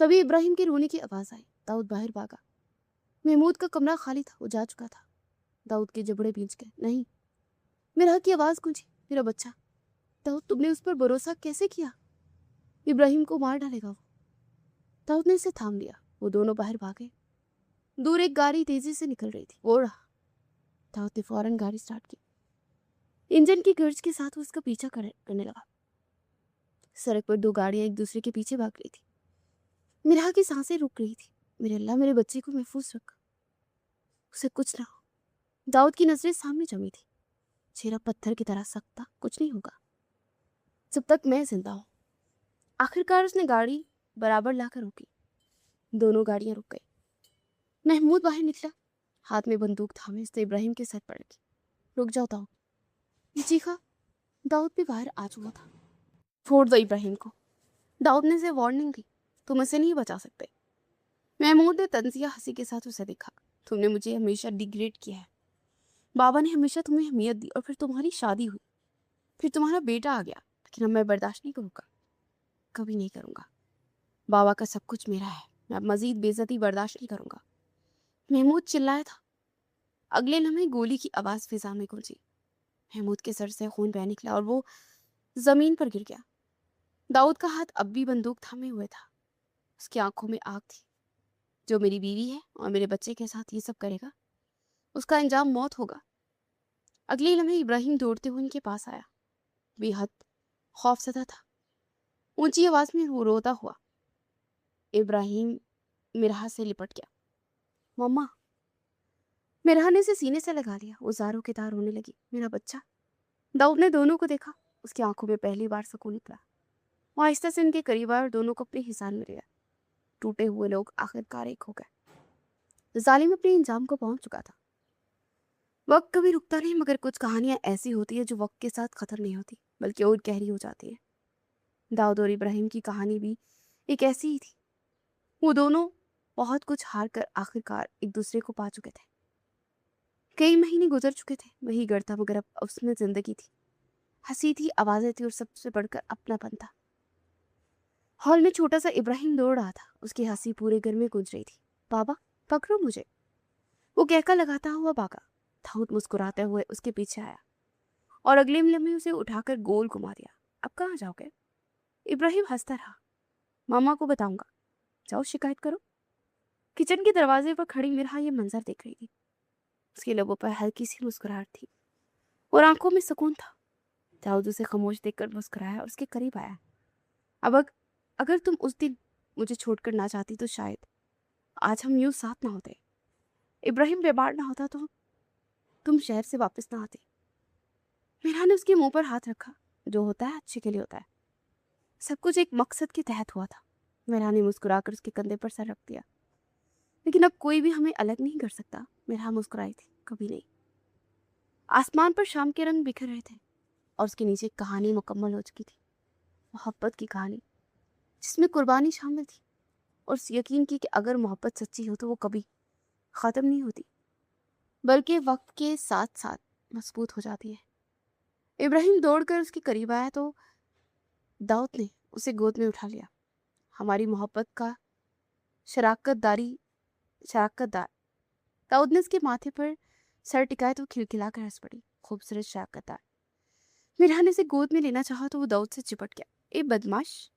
तभी इब्राहिम के रोने की आवाज़ आई। दाऊद बाहर भागा। महमूद का कमरा खाली था, वो जा चुका था। दाऊद के जबड़े भींच गए। नहीं। मेरा की आवाज़ गूंजी। मेरा बच्चा। दाऊद तुमने उस पर भरोसा कैसे किया? इब्राहिम को मार डालेगा वो। दाऊद ने उसे थाम लिया। वो दोनों बाहर भागे। दूर एक गाड़ी तेजी से निकल रही थी, वो रहा। दाऊद ने फौरन गाड़ी स्टार्ट की। इंजन की गर्ज के साथ वो उसका पीछा करने लगा। सड़क पर 2 गाड़ियां एक दूसरे के पीछे भाग रही थी। मेरा की सांसें रुक रही थी। मेरे अल्लाह, मेरे बच्चे को महफूज रख, उसे कुछ ना हो। दाऊद की नजरें सामने जमी थी। चेहरा पत्थर की तरह सख्त था। कुछ नहीं होगा जब तक मैं जिंदा हूं। आखिरकार उसने गाड़ी बराबर लाकर रोकी। दोनों गाड़ियां रुक गई। महमूद बाहर निकला, हाथ में बंदूक थामे उसने इब्राहिम के सर पर रखी। रुक जाओ दाऊद, ये चीखा। दाऊद भी बाहर आ चुका था। फोड़ दो इब्राहिम को, दाऊद ने उसे वार्निंग दी। तुम उसे नहीं बचा सकते। महमूद ने तंजिया हंसी के साथ उसे देखा। तुमने मुझे हमेशा डिग्रेड किया है। बाबा ने हमेशा तुम्हें अहमियत दी और फिर तुम्हारी शादी हुई, फिर तुम्हारा बेटा आ गया, लेकिन अब मैं बर्दाश्त नहीं करूँगा, कभी नहीं करूँगा। बाबा का सब कुछ मेरा है, मैं अब मज़ीद बेइज्जती बर्दाश्त नहीं करूँगा। महमूद चिल्लाया था। अगले लम्हे गोली की आवाज़ फिज़ा में गूंजी। महमूद के सर से खून बह निकला और वो ज़मीन पर गिर गया। दाऊद का हाथ अब भी बंदूक थामे हुए था। उसकी आंखों में आग थी। जो मेरी बीवी है और मेरे बच्चे के साथ ये सब करेगा, उसका अंजाम मौत होगा। अगले लम्हे इब्राहिम दौड़ते हुए उनके पास आया। बेहद खौफज़दा था। ऊंची आवाज़ में वो रोता हुआ इब्राहिम मिराह से लिपट गया। मम्मा। मिराह ने उसे सीने से लगा लिया। वो ज़ारों के तार रोने लगी। मेरा बच्चा। दाऊद ने दोनों को देखा। उसकी आंखों में पहली बार सुकून निकला। वो आहिस्ता से उनके करीब आया और दोनों को अपने हिसान में लिया। टूटे हुए लोग आखिरकार एक हो गए। जालिम अपने इंजाम को पहुंच चुका था। वक्त कभी रुकता नहीं, मगर कुछ कहानियां ऐसी होती है जो वक्त के साथ खत्म नहीं होती, बल्कि और गहरी हो जाती है। दाऊद और इब्राहिम की कहानी भी एक ऐसी ही थी। वो दोनों बहुत कुछ हार कर आखिरकार एक दूसरे को पा चुके थे। कई महीने गुजर चुके थे। वही घर था, मगर अब उसमें जिंदगी थी, हंसी थी, आवाजें थी और सबसे बढ़कर अपनापन था। हॉल में छोटा सा इब्राहिम दौड़ रहा था। उसकी हंसी पूरे घर में गूंज रही थी। बाबा, पकड़ो मुझे, वो कहकर लगाता हुआ भागा। दाऊद मुस्कुराते हुए उसके पीछे आया और अगले लम्हे उसे उठाकर गोल घुमा दिया। अब कहाँ जाओगे? इब्राहिम हंसता रहा। मामा को बताऊंगा, जाओ शिकायत करो। किचन के दरवाजे पर खड़ी मिराह ये मंजर देख रही थी। उसके लबों पर हल्की सी मुस्कुराहट थी और आंखों में सुकून था। दाऊद उसे खामोश देखकर मुस्कुराया और उसके करीब आया। अब अगर तुम उस दिन मुझे छोड़कर ना चाहती तो शायद आज हम यूं साथ ना होते। इब्राहिम बीमार ना होता तो तुम शहर से वापस ना आते। मिराह ने उसके मुंह पर हाथ रखा। जो होता है अच्छे के लिए होता है। सब कुछ एक मकसद के तहत हुआ था। मिराह ने मुस्कुराकर उसके कंधे पर सर रख दिया। लेकिन अब कोई भी हमें अलग नहीं कर सकता। मिराह मुस्कुराई थी। कभी नहीं। आसमान पर शाम के रंग बिखर रहे थे और उसके नीचे कहानी मुकम्मल हो चुकी थी। मोहब्बत की कहानी जिसमें कुर्बानी शामिल थी और उस यकीन की कि अगर मोहब्बत सच्ची हो तो वो कभी ख़त्म नहीं होती, बल्कि वक्त के साथ साथ मजबूत हो जाती है। इब्राहिम दौड़कर उसके करीब आया तो दाऊद ने उसे गोद में उठा लिया। हमारी मोहब्बत का शराकतदार। दाऊद ने उसके माथे पर सर टिकाया तो खिलखिलाकर हंस पड़ी। खूबसूरत शराकतदार। मिराह ने उसे गोद में लेना चाहा तो वो दाऊद से चिपट गया। ए बदमाश।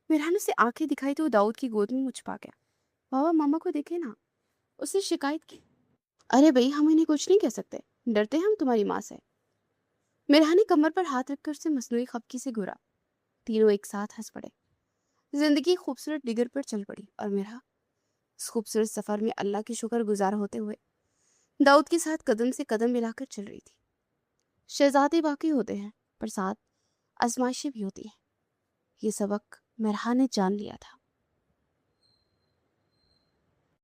मिराह ने उसे आंखें दिखाई तो वो दाऊद की गोद में मुझ पा गया। बाबा, मामा को देखे ना, उसने शिकायत की। अरे भाई, हम इन्हें कुछ नहीं कह सकते, डरते हैं हम तुम्हारी माँ से। मिराह ने कमर पर हाथ रखकर उसे मसनूई खपकी से घूरा। तीनों एक साथ हंस पड़े। जिंदगी खूबसूरत डिगर पर चल पड़ी और मिराह इस खूबसूरत सफर में अल्लाह की शुक्र गुजार होते हुए दाऊद के साथ कदम से कदम मिलाकर चल रही थी। शहजादे बाकी होते हैं, पर साथ आजमाइशें भी होती हैं। ये सबक मिराह ने जान लिया था।